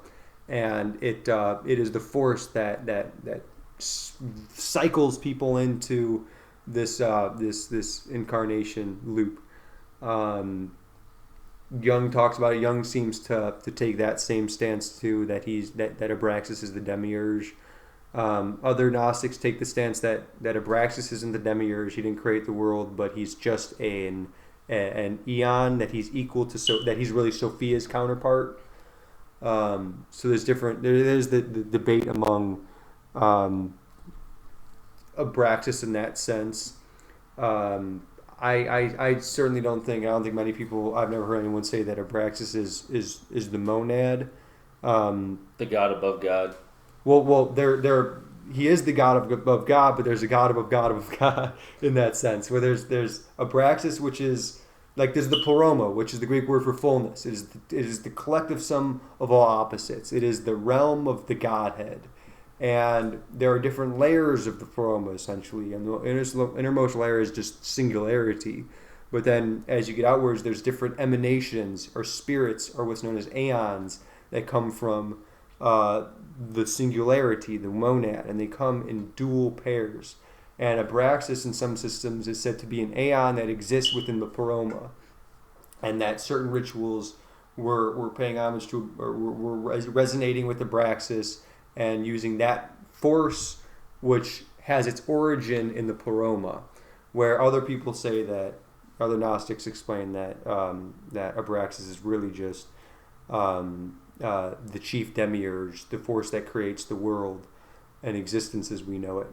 and it is the force that cycles people into this incarnation loop. Jung talks about it. Jung seems to take that same stance too, that Abraxas is the demiurge. Other Gnostics take the stance that Abraxas isn't the demiurge. He didn't create the world, but he's just an eon, that he's equal to, that he's really Sophia's counterpart. So there's the debate among Abraxas in that sense. I certainly don't think many people, I've never heard anyone say that Abraxas is the monad. The God above God. Well, he is the God above God, but there's a God above God in that sense, where there's Abraxas, which is like, there's the pleroma, which is the Greek word for fullness. It is the collective sum of all opposites. It is the realm of the Godhead. And there are different layers of the pleroma, essentially. And the innermost layer is just singularity. But then as you get outwards, there's different emanations or spirits, or what's known as aeons, that come from the singularity, the monad. And they come in dual pairs. And Abraxas in some systems is said to be an aeon that exists within the pleroma. And that certain rituals were paying homage to, or were resonating with Abraxas, and using that force, which has its origin in the pleroma, where other people say that, other Gnostics explain that Abraxas is really just the chief demiurge, the force that creates the world and existence as we know it.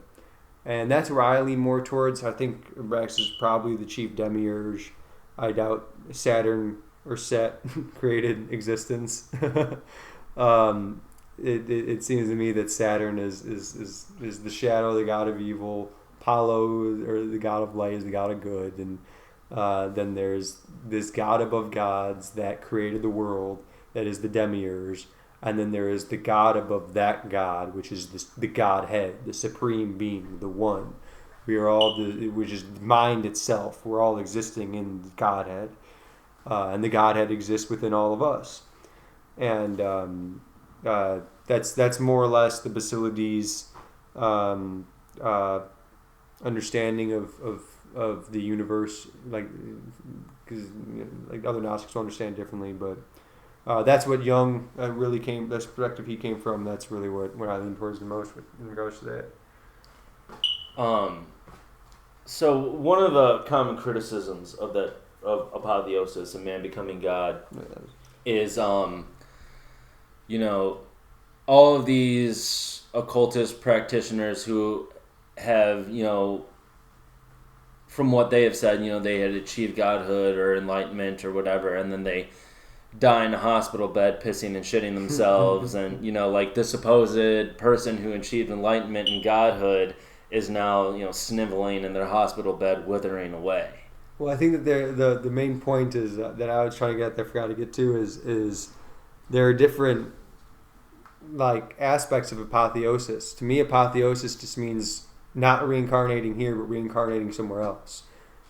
And that's where I lean more towards. I think Abraxas is probably the chief demiurge. I doubt Saturn or Set created existence. It seems to me that Saturn is the shadow, the god of evil. Apollo, or the god of light, is the god of good. And then there's this god above gods that created the world, that is the demiurge. And then there is the god above that god, which is the Godhead, the supreme being, the one. We are all, which is mind itself. We're all existing in the Godhead. And the Godhead exists within all of us. And that's more or less the Basilides understanding of the universe, because other Gnostics will understand differently, but that's what Jung that's perspective he came from. That's really what I lean towards the most in regards to that. So one of the common criticisms of apotheosis and man becoming God is all of these occultist practitioners who have, from what they have said, they had achieved godhood or enlightenment or whatever, and then they die in a hospital bed pissing and shitting themselves, and, the supposed person who achieved enlightenment and godhood is now, sniveling in their hospital bed, withering away. Well, I think that the main point is that I was trying to get there, forgot to get to, is there are different like aspects of apotheosis. To me, apotheosis just means not reincarnating here, but reincarnating somewhere else.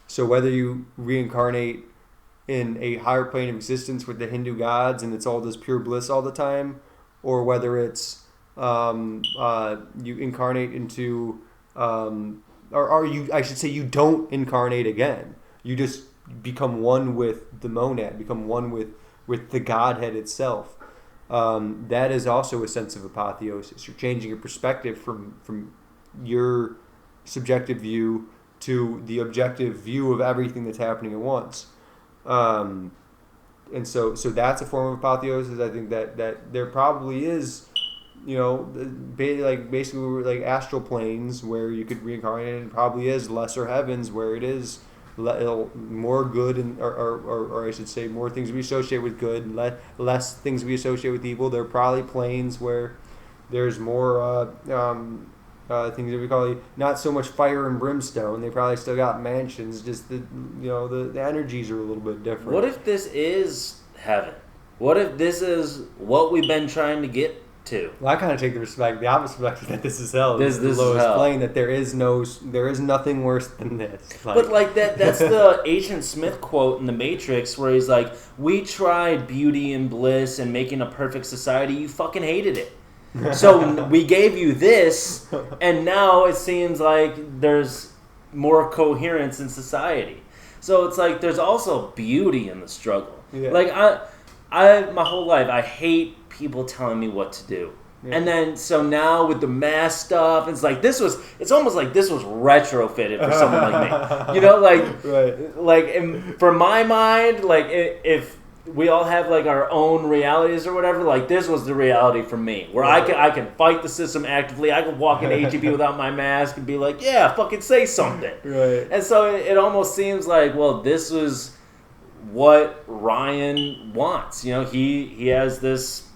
So whether you reincarnate in a higher plane of existence with the Hindu gods and it's all this pure bliss all the time, or whether it's you incarnate into, or you, I should say, you don't incarnate again. You just become one with the monad, become one with the Godhead itself. That is also a sense of apotheosis. You're changing your perspective from your subjective view to the objective view of everything that's happening at once. And so that's a form of apotheosis. I think that there probably is, basically like astral planes where you could reincarnate, and probably is lesser heavens where it is more good, and or I should say more things we associate with good and less things we associate with evil. There are probably planes where there's more things that we call not so much fire and brimstone. They probably still got mansions, just the energies are a little bit different. What if this is heaven? What if this is what we've been trying to get to? Well, I kind of take the opposite perspective that this is hell. This is the lowest plane. That there is nothing worse than this. But that's the Agent Smith quote in The Matrix, where he's like, "We tried beauty and bliss and making a perfect society. You fucking hated it. So we gave you this, and now it seems like there's more coherence in society." So it's like there's also beauty in the struggle. Yeah. Like I my whole life I hate people telling me what to do. Yeah. And then so now with the mass stuff, it's almost like this was retrofitted for someone like me. Right. Like for my mind, like if we all have like our own realities or whatever, like this was the reality for me, where right. I can fight the system actively. I can walk into AGB without my mask and be like, yeah, fucking say something. Right. And so it almost seems like, well, this was what Ryan wants. He has this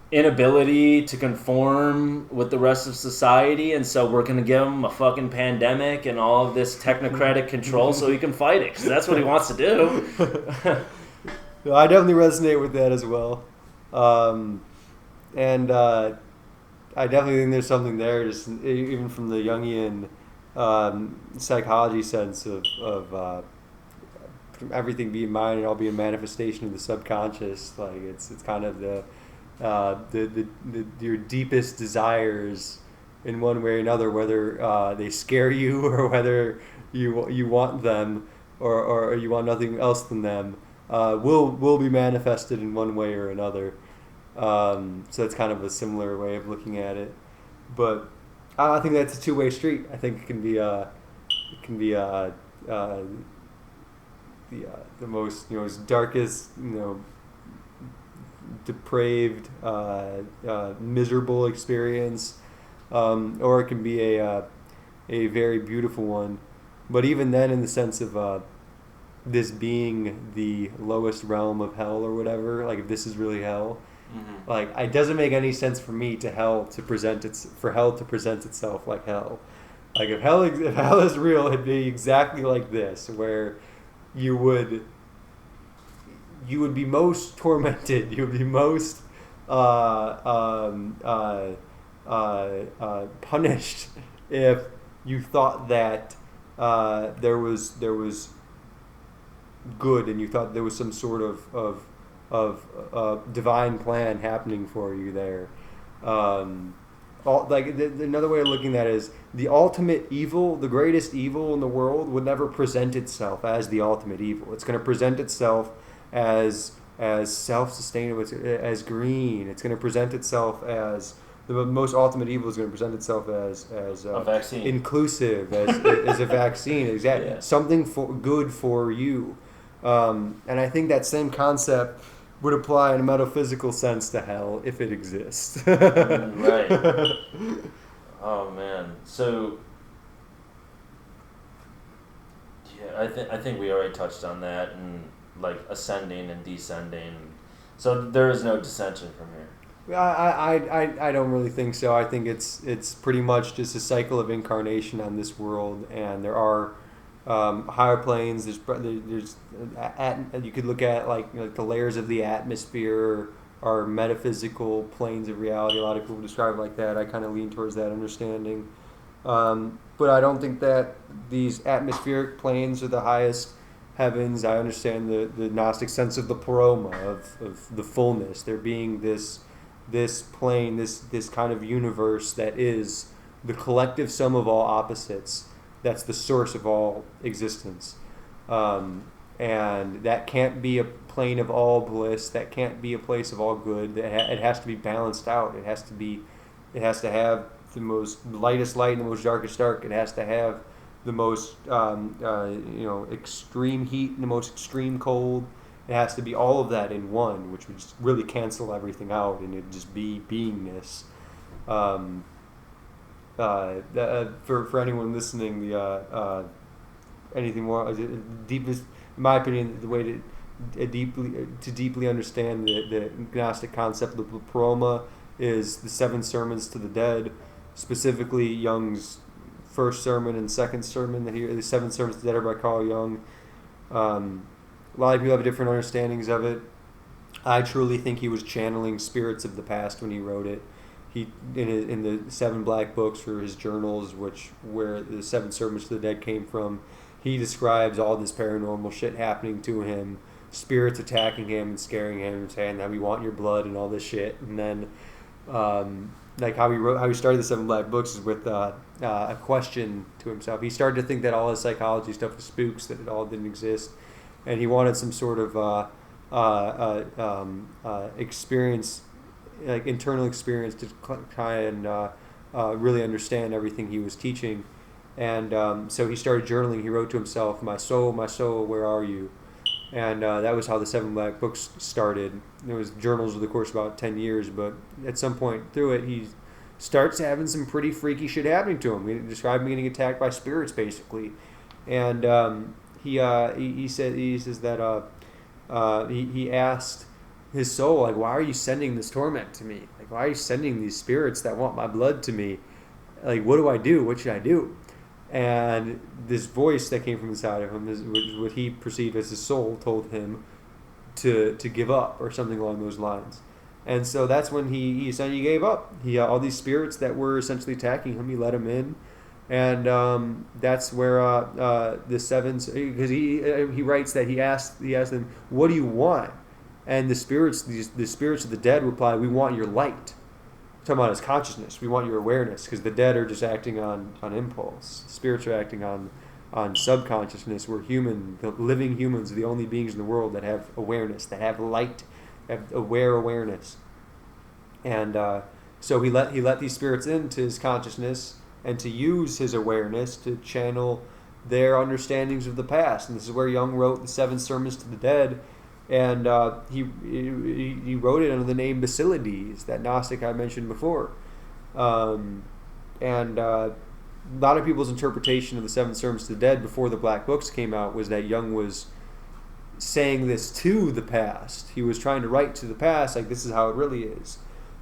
inability to conform with the rest of society, and so we're going to give him a fucking pandemic and all of this technocratic control so he can fight it, because that's what he wants to do. I definitely resonate with that as well. And I definitely think there's something there, just even from the Jungian psychology sense of from everything being mind and all being manifestation of the subconscious. Like it's kind of the your deepest desires in one way or another, whether they scare you or whether you want them or you want nothing else than them, will be manifested in one way or another. So it's kind of a similar way of looking at it, but I think that's a two-way street. I think it can be the most darkest, depraved, miserable experience, or it can be a very beautiful one. But even then, in the sense of this being the lowest realm of hell or whatever, like if this is really hell, mm-hmm. like it doesn't make any sense for me for hell to present itself like hell. Like if hell is real, it'd be exactly like this, where you would be most tormented. You would be most punished if you thought that there was good, and you thought there was some sort of divine plan happening for you there. Another way of looking at it is the ultimate evil, the greatest evil in the world, would never present itself as the ultimate evil. It's going to present itself as self-sustaining, as green. It's going to present itself as the most ultimate evil. Is going to present itself as a vaccine, inclusive, as a vaccine. Exactly, yeah. Something good for you. And I think that same concept would apply in a metaphysical sense to hell if it exists. Right. Oh man. So yeah, I think we already touched on that, and like ascending and descending. So there is no dissension from here. I don't really think so. I think it's pretty much just a cycle of incarnation on this world, and there are higher planes. You could look at like the layers of the atmosphere are metaphysical planes of reality. A lot of people describe it like that. I kind of lean towards that understanding. But I don't think that these atmospheric planes are the highest heavens. I understand the Gnostic sense of the pleroma, of the fullness. There being this plane, this kind of universe that is the collective sum of all opposites. That's the source of all existence. And that can't be a plane of all bliss. That can't be a place of all good. It has to be balanced out. It has to have the most lightest light and the most darkest dark. It has to have the most extreme heat and the most extreme cold. It has to be all of that in one, which would just really cancel everything out, and it'd just be beingness. For anyone listening, anything more deepest, in my opinion, the way to deeply understand the Gnostic concept of the pleroma is the 7 sermons to the dead, specifically Jung's first sermon and second sermon. The 7 sermons to the dead are by Carl Jung. A lot of people have different understandings of it. I truly think he was channeling spirits of the past when he wrote it. He in the 7 black books, or his journals, where the 7 sermons to the dead came from, he describes all this paranormal shit happening to him, spirits attacking him and scaring him and saying that we want your blood and all this shit. And then like how he started the 7 black books is with a question to himself. He started to think that all his psychology stuff was spooks, that it all didn't exist, and he wanted some sort of experience, like internal experience, to try and really understand everything he was teaching. And so he started journaling. He wrote to himself, my soul, where are you?" And that was how the 7 black books started. It was journals over the course of about 10 years, but at some point through it, he starts having some pretty freaky shit happening to him. He described him getting attacked by spirits, basically. And he says that he asked his soul, like, why are you sending this torment to me? Like, why are you sending these spirits that want my blood to me? Like, what do I do? What should I do? And this voice that came from inside of him, what he perceived as his soul, told him to give up, or something along those lines. And so that's when he essentially gave up. All these spirits that were essentially attacking him, he let them in. And that's where the 7, because he writes that he asked them, "What do you want?" And the spirits of the dead reply, "We want your light." Talking about his consciousness, we want your awareness, because the dead are just acting on impulse. Spirits are acting on subconsciousness. We're human, the living humans are the only beings in the world that have awareness, that have light, have aware awareness. And so he let these spirits into his consciousness, and to use his awareness to channel their understandings of the past. And this is where Jung wrote the 7 sermons to the dead. And he wrote it under the name Basilides, that Gnostic I mentioned before. And a lot of people's interpretation of the 7 sermons to the dead before the black books came out was that Jung was saying this to the past. He was trying to write to the past, like, this is how it really is.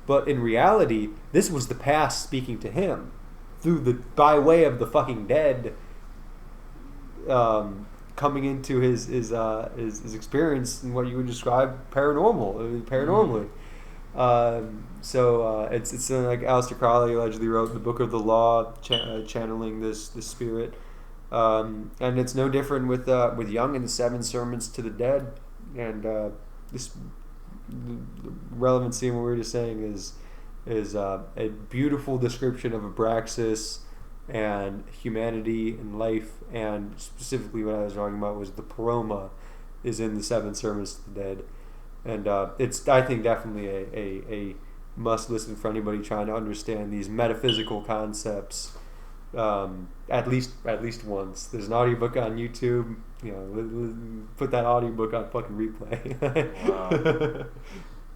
But in reality, this was the past speaking to him by way of the fucking dead, coming into his experience in what you would describe paranormally. So it's like Aleister Crowley allegedly wrote the Book of the Law, channeling this spirit, and it's no different with Jung and the 7 sermons to the dead. And the relevancy in what we were just saying is a beautiful description of Abraxas and humanity and life, and specifically what I was talking about was the pleroma is in the 7 sermons to the dead. And it's, I think, definitely a must listen for anybody trying to understand these metaphysical concepts, at least once. There's an audiobook on YouTube. Put that audiobook on fucking replay. Wow.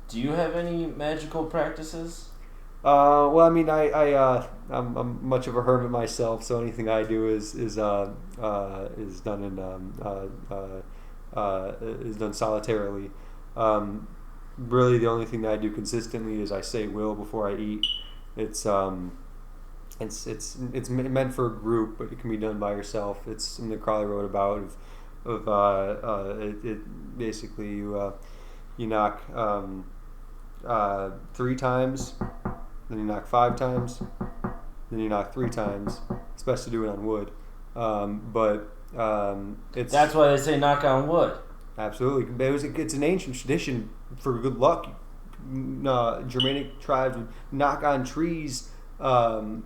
Do you have any magical practices? Well, I mean, I'm much of a hermit myself, so anything I do is done solitarily. Really, the only thing that I do consistently is I say will before I eat. It's it's meant for a group, but it can be done by yourself. It's something that Crowley wrote about. It basically you knock 3 times, then you knock 5 times, then you knock 3 times. It's best to do it on wood, but it's That's why they say knock on wood. absolutely. It's an ancient tradition for good luck. Germanic tribes would knock on trees to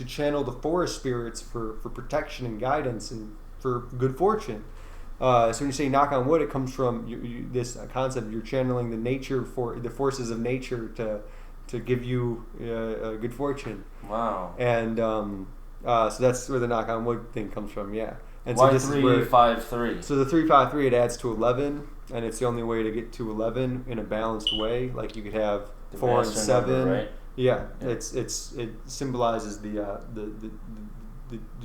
channel the forest spirits for protection and guidance and for good fortune. So when you say knock on wood, it comes from this concept. You're channeling the forces of nature to give you good fortune. Wow. And so that's where the knock on wood thing comes from. Yeah. And Why so this 3, is where, 5, 3? So the 3, 5, 3, it adds to 11, and it's the only way to get to 11 in a balanced way. Like you could have The 4 and master 7. number, right? Yeah, Yeah. it symbolizes the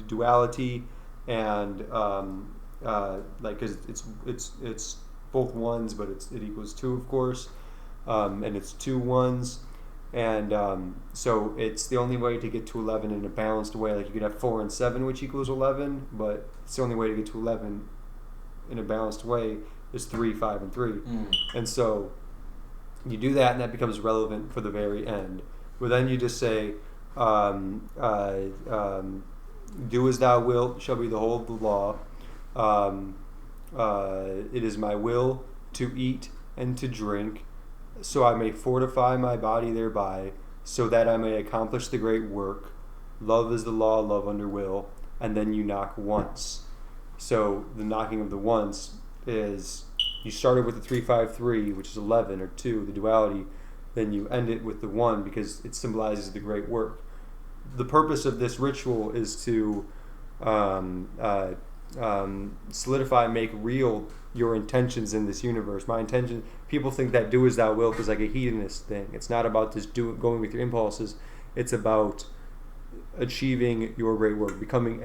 duality, and like, cause it's both ones, but it equals 2, of course, and it's 2 ones, and so it's the only way to get to 11 in a balanced way. Like you could have 4 and 7, which equals 11, but it's the only way to get to 11 in a balanced way is 3, 5, and 3, and so you do that, and that becomes relevant for the very end. But then you just say, do as thou wilt shall be the whole of the law. It is my will to eat and to drink, so I may fortify my body thereby, so that I may accomplish the great work. Love is the law, love under will. And then you knock once. So the knocking of the once is, you started with the 3, 5, 3, which is 11, or 2, the duality. Then you end it with the 1 because it symbolizes the great work. The purpose of this ritual is to solidify, make real your intentions in this universe. My intention, people think that do as thou wilt is like a hedonist thing. It's not about just going with your impulses. It's about achieving your great work, becoming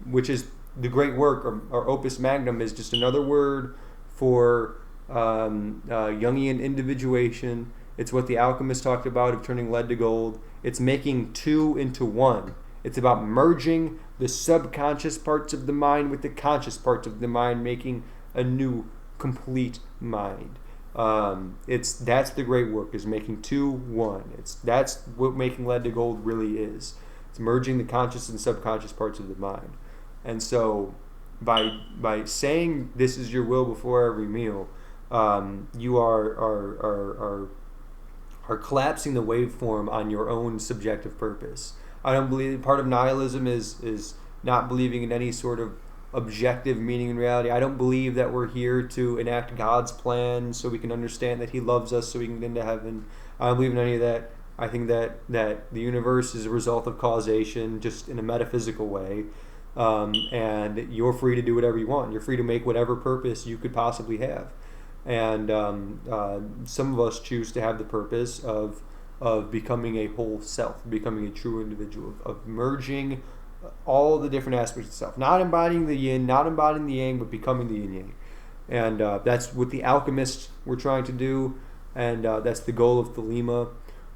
which is the great work, or opus magnum is just another word for Jungian individuation. It's what the alchemists talked about of turning lead to gold. It's making 2 into 1. It's about merging the subconscious parts of the mind with the conscious parts of the mind, making a new, complete mind. That's the great work, is making 2 1. That's what making lead to gold really is. It's merging the conscious and subconscious parts of the mind. And so, by saying this is your will before every meal, you are collapsing the waveform on your own subjective purpose. I don't believe part of nihilism is not believing in any sort of objective meaning in reality. I don't believe that we're here to enact God's plan so we can understand that He loves us so we can get into heaven. I don't believe in any of that. I think that the universe is a result of causation, just in a metaphysical way, and you're free to do whatever you want. You're free to make whatever purpose you could possibly have. And some of us choose to have the purpose of becoming a whole self, becoming a true individual, of merging all the different aspects of self, not embodying the yin, not embodying the yang, but becoming the yin yang. And that's what the alchemists were trying to do, and that's the goal of Thelema.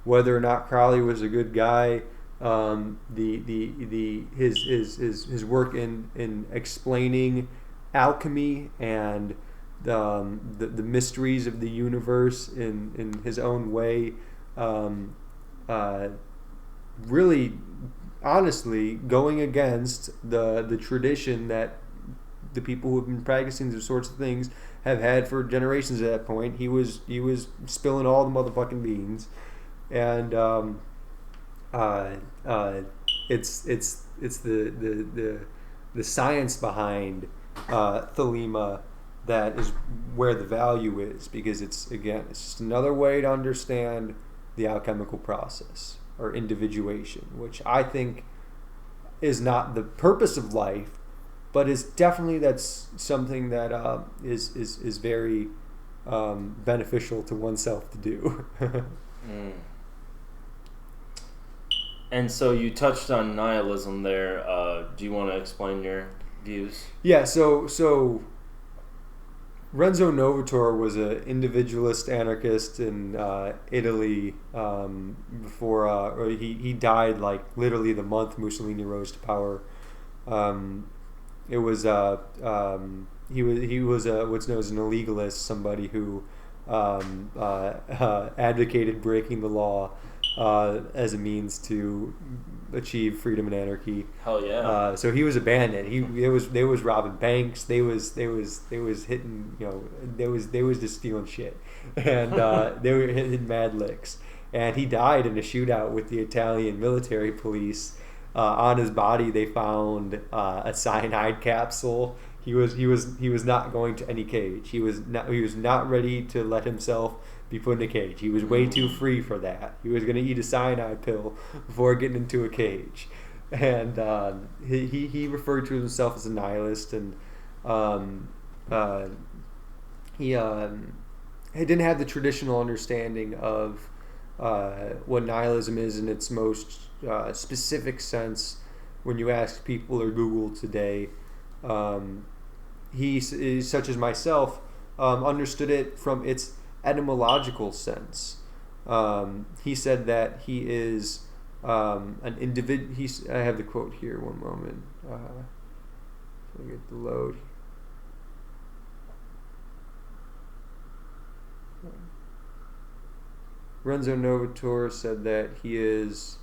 Whether or not Crowley was a good guy, his work in explaining alchemy and the mysteries of the universe in his own way, really, honestly, going against the tradition that the people who have been practicing these sorts of things have had for generations at that point. He was spilling all the motherfucking beans, and it's the science behind Thelema that is where the value is, because it's just another way to understand the alchemical process, or individuation, which I think is not the purpose of life, but is definitely, that's something that is very beneficial to oneself to do. And so you touched on nihilism there. Do you want to explain your views? Yeah, so Renzo Novatore was an individualist anarchist in Italy before, or he died like literally the month Mussolini rose to power. It was he was what's known as an illegalist, somebody who advocated breaking the law as a means to achieve freedom and anarchy. Hell yeah! So he was a bandit. They was robbing banks. They was hitting, they was just stealing shit, and they were hitting mad licks. And he died in a shootout with the Italian military police. On his body, they found a cyanide capsule. He was not going to any cage. He was not ready to let himself be put in a cage. He was way too free for that. He was going to eat a cyanide pill before getting into a cage. And he referred to himself as a nihilist, and he didn't have the traditional understanding of what nihilism is in its most specific sense. When you ask people or Google today, he, such as myself, understood it from its etymological sense. He said that he is an individual. I have the quote here. One moment. Let me get the load. Renzo Novatore said that he is.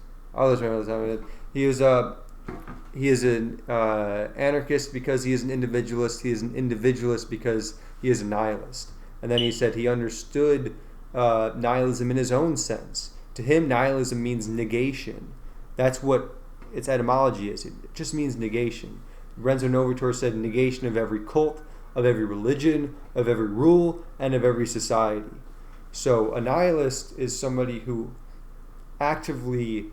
He is an anarchist because he is an individualist. He is an individualist because he is a nihilist. And then he said he understood nihilism in his own sense. To him, nihilism means negation. That's what its etymology is. It just means negation. Renzo Novatore said negation of every cult, of every religion, of every rule, and of every society. So a nihilist is somebody who actively,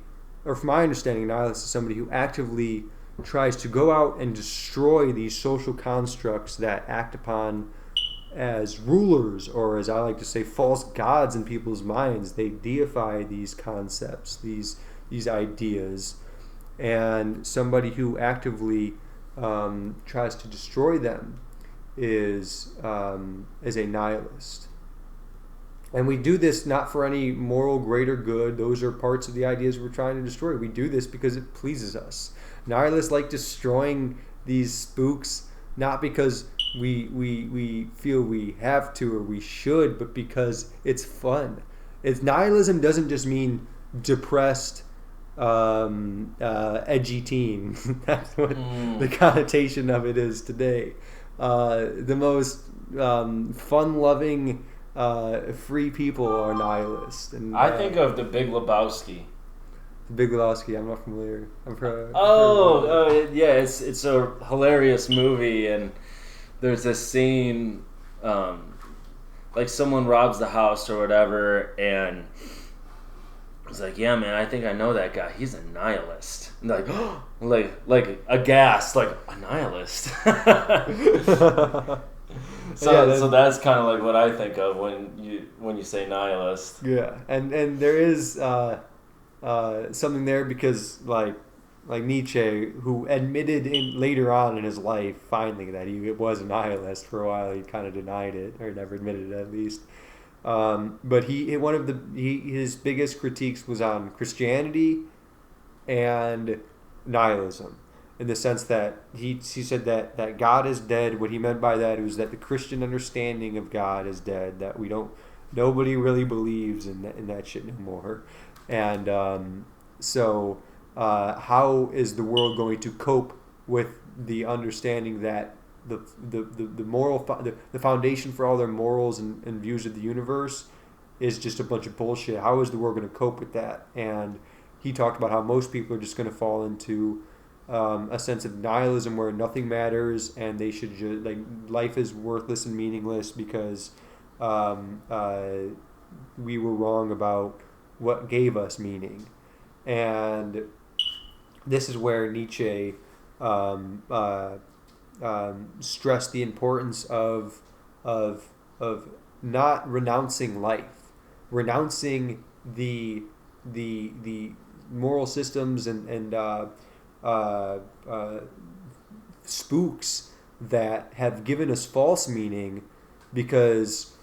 or from my understanding, a nihilist is somebody who actively tries to go out and destroy these social constructs that act upon as rulers, or as I like to say, false gods in people's minds. They deify these concepts, these ideas, and somebody who actively tries to destroy them is a nihilist. And we do this not for any moral greater good. Those are parts of the ideas we're trying to destroy. We do this because it pleases us. Nihilists like destroying these spooks not because we feel we have to or we should, but because it's fun. Nihilism doesn't just mean depressed, edgy teen. That's what the connotation of it is today. The most fun-loving, free people are nihilists. And I think of The Big Lebowski. The Big Lebowski, I'm not familiar. Yeah, it's a hilarious movie, and there's this scene, like someone robs the house or whatever, and it's like, yeah, man, I think I know that guy. He's a nihilist. And like aghast, like a nihilist. So that's kind of like what I think of when you say nihilist. Yeah, and there is something there because like Nietzsche, who admitted later on in his life finally that he was a nihilist. For a while he kind of denied it, or never admitted it at least. But his biggest critiques was on Christianity and nihilism, in the sense that he said that God is dead. What he meant by that was that the Christian understanding of God is dead, that nobody really believes in that shit no more. And so how is the world going to cope with the understanding that the moral the foundation for all their morals and views of the universe is just a bunch of bullshit? How is the world going to cope with that? And he talked about how most people are just going to fall into a sense of nihilism where nothing matters, and they should just, like, life is worthless and meaningless because we were wrong about what gave us meaning. And this is where Nietzsche stressed the importance of not renouncing life, renouncing the moral systems and spooks that have given us false meaning, because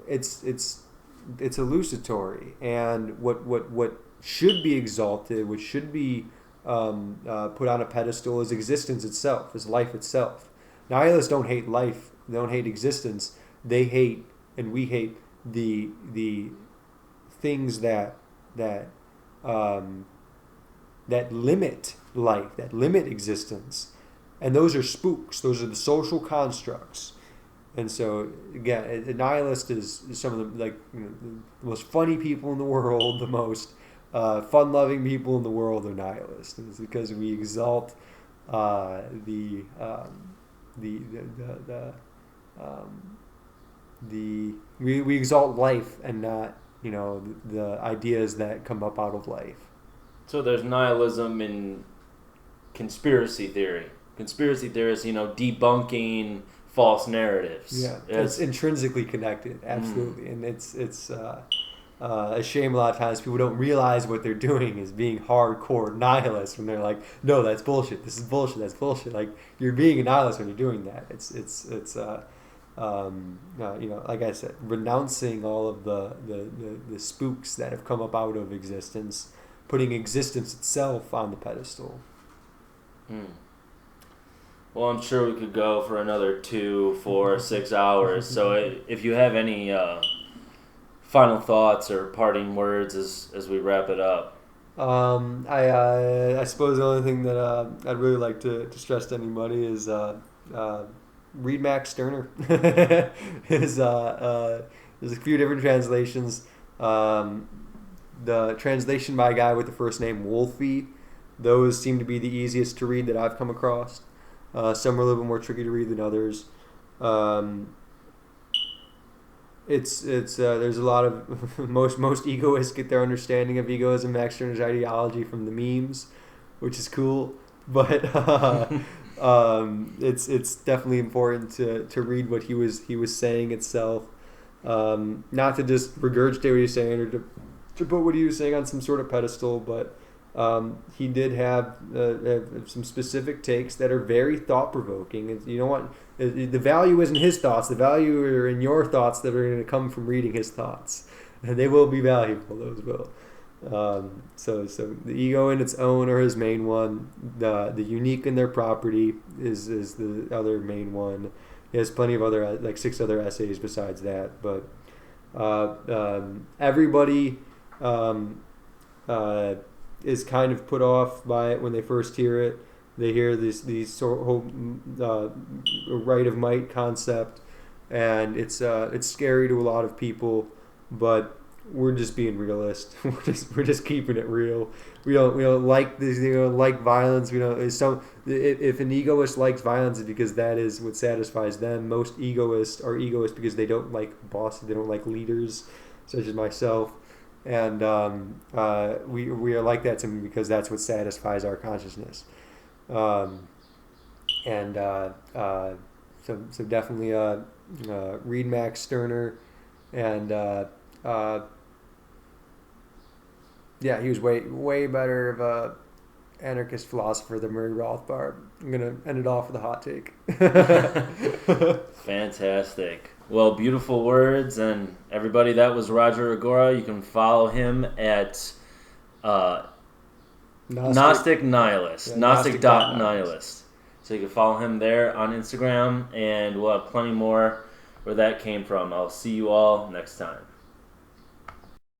it's illusory, and what should be exalted, what should be put on a pedestal, is existence itself, is life itself. Nihilists don't hate life, they don't hate existence. They hate, and we hate the things that limit life, that limit existence, and those are spooks. Those are the social constructs. And so again, a nihilist is some of the the most funny people in the world, the most fun-loving people in the world are nihilists. And it's because we exalt we exalt life and not the ideas that come up out of life. So there's nihilism in conspiracy theory. Conspiracy theorists, debunking false narratives. Yeah, it's intrinsically connected, absolutely. And it's a shame a lot of times people don't realize what they're doing is being hardcore nihilists when they're like, no, that's bullshit. This is bullshit. That's bullshit. Like, you're being a nihilist when you're doing that. It's like I said, renouncing all of the spooks that have come up out of existence, putting existence itself on the pedestal. Well, I'm sure we could go for another 2, 4, 6 hours. So if you have any final thoughts or parting words as we wrap it up. I suppose the only thing that I'd really like to stress to anybody is read Max Stirner. There's a few different translations. The translation by a guy with the first name Wolfie, those seem to be the easiest to read that I've come across. Some are a little bit more tricky to read than others. There's a lot of most egoists get their understanding of egoism, Max Stirner's ideology, from the memes, which is cool. But it's definitely important to read what he was saying itself, not to just regurgitate what he's saying or to put what he was saying on some sort of pedestal, but he did have some specific takes that are very thought-provoking. And you know what? The value isn't his thoughts. The value are in your thoughts that are going to come from reading his thoughts. And they will be valuable. Those will. So the ego in its own are his main one. The unique in their property is the other main one. He has plenty of other, like 6 other essays besides that. But everybody is kind of put off by it when they first hear it. They hear these whole right of might concept, and it's scary to a lot of people. But we're just being realist. We're just keeping it real. We don't like this. Like violence. If an egoist likes violence, it's because that is what satisfies them. Most egoists are egoists because they don't like bosses. They don't like leaders, such as myself. And we are like that simply because that's what satisfies our consciousness. So definitely read Max Stirner, and he was way better of a anarchist philosopher than Murray Rothbard. I'm gonna end it off with a hot take. Fantastic. Well, beautiful words, and everybody, that was Roger Agora. You can follow him at Gnostic Nihilist, yeah, Gnostic.nihilist. So you can follow him there on Instagram, and we'll have plenty more where that came from. I'll see you all next time.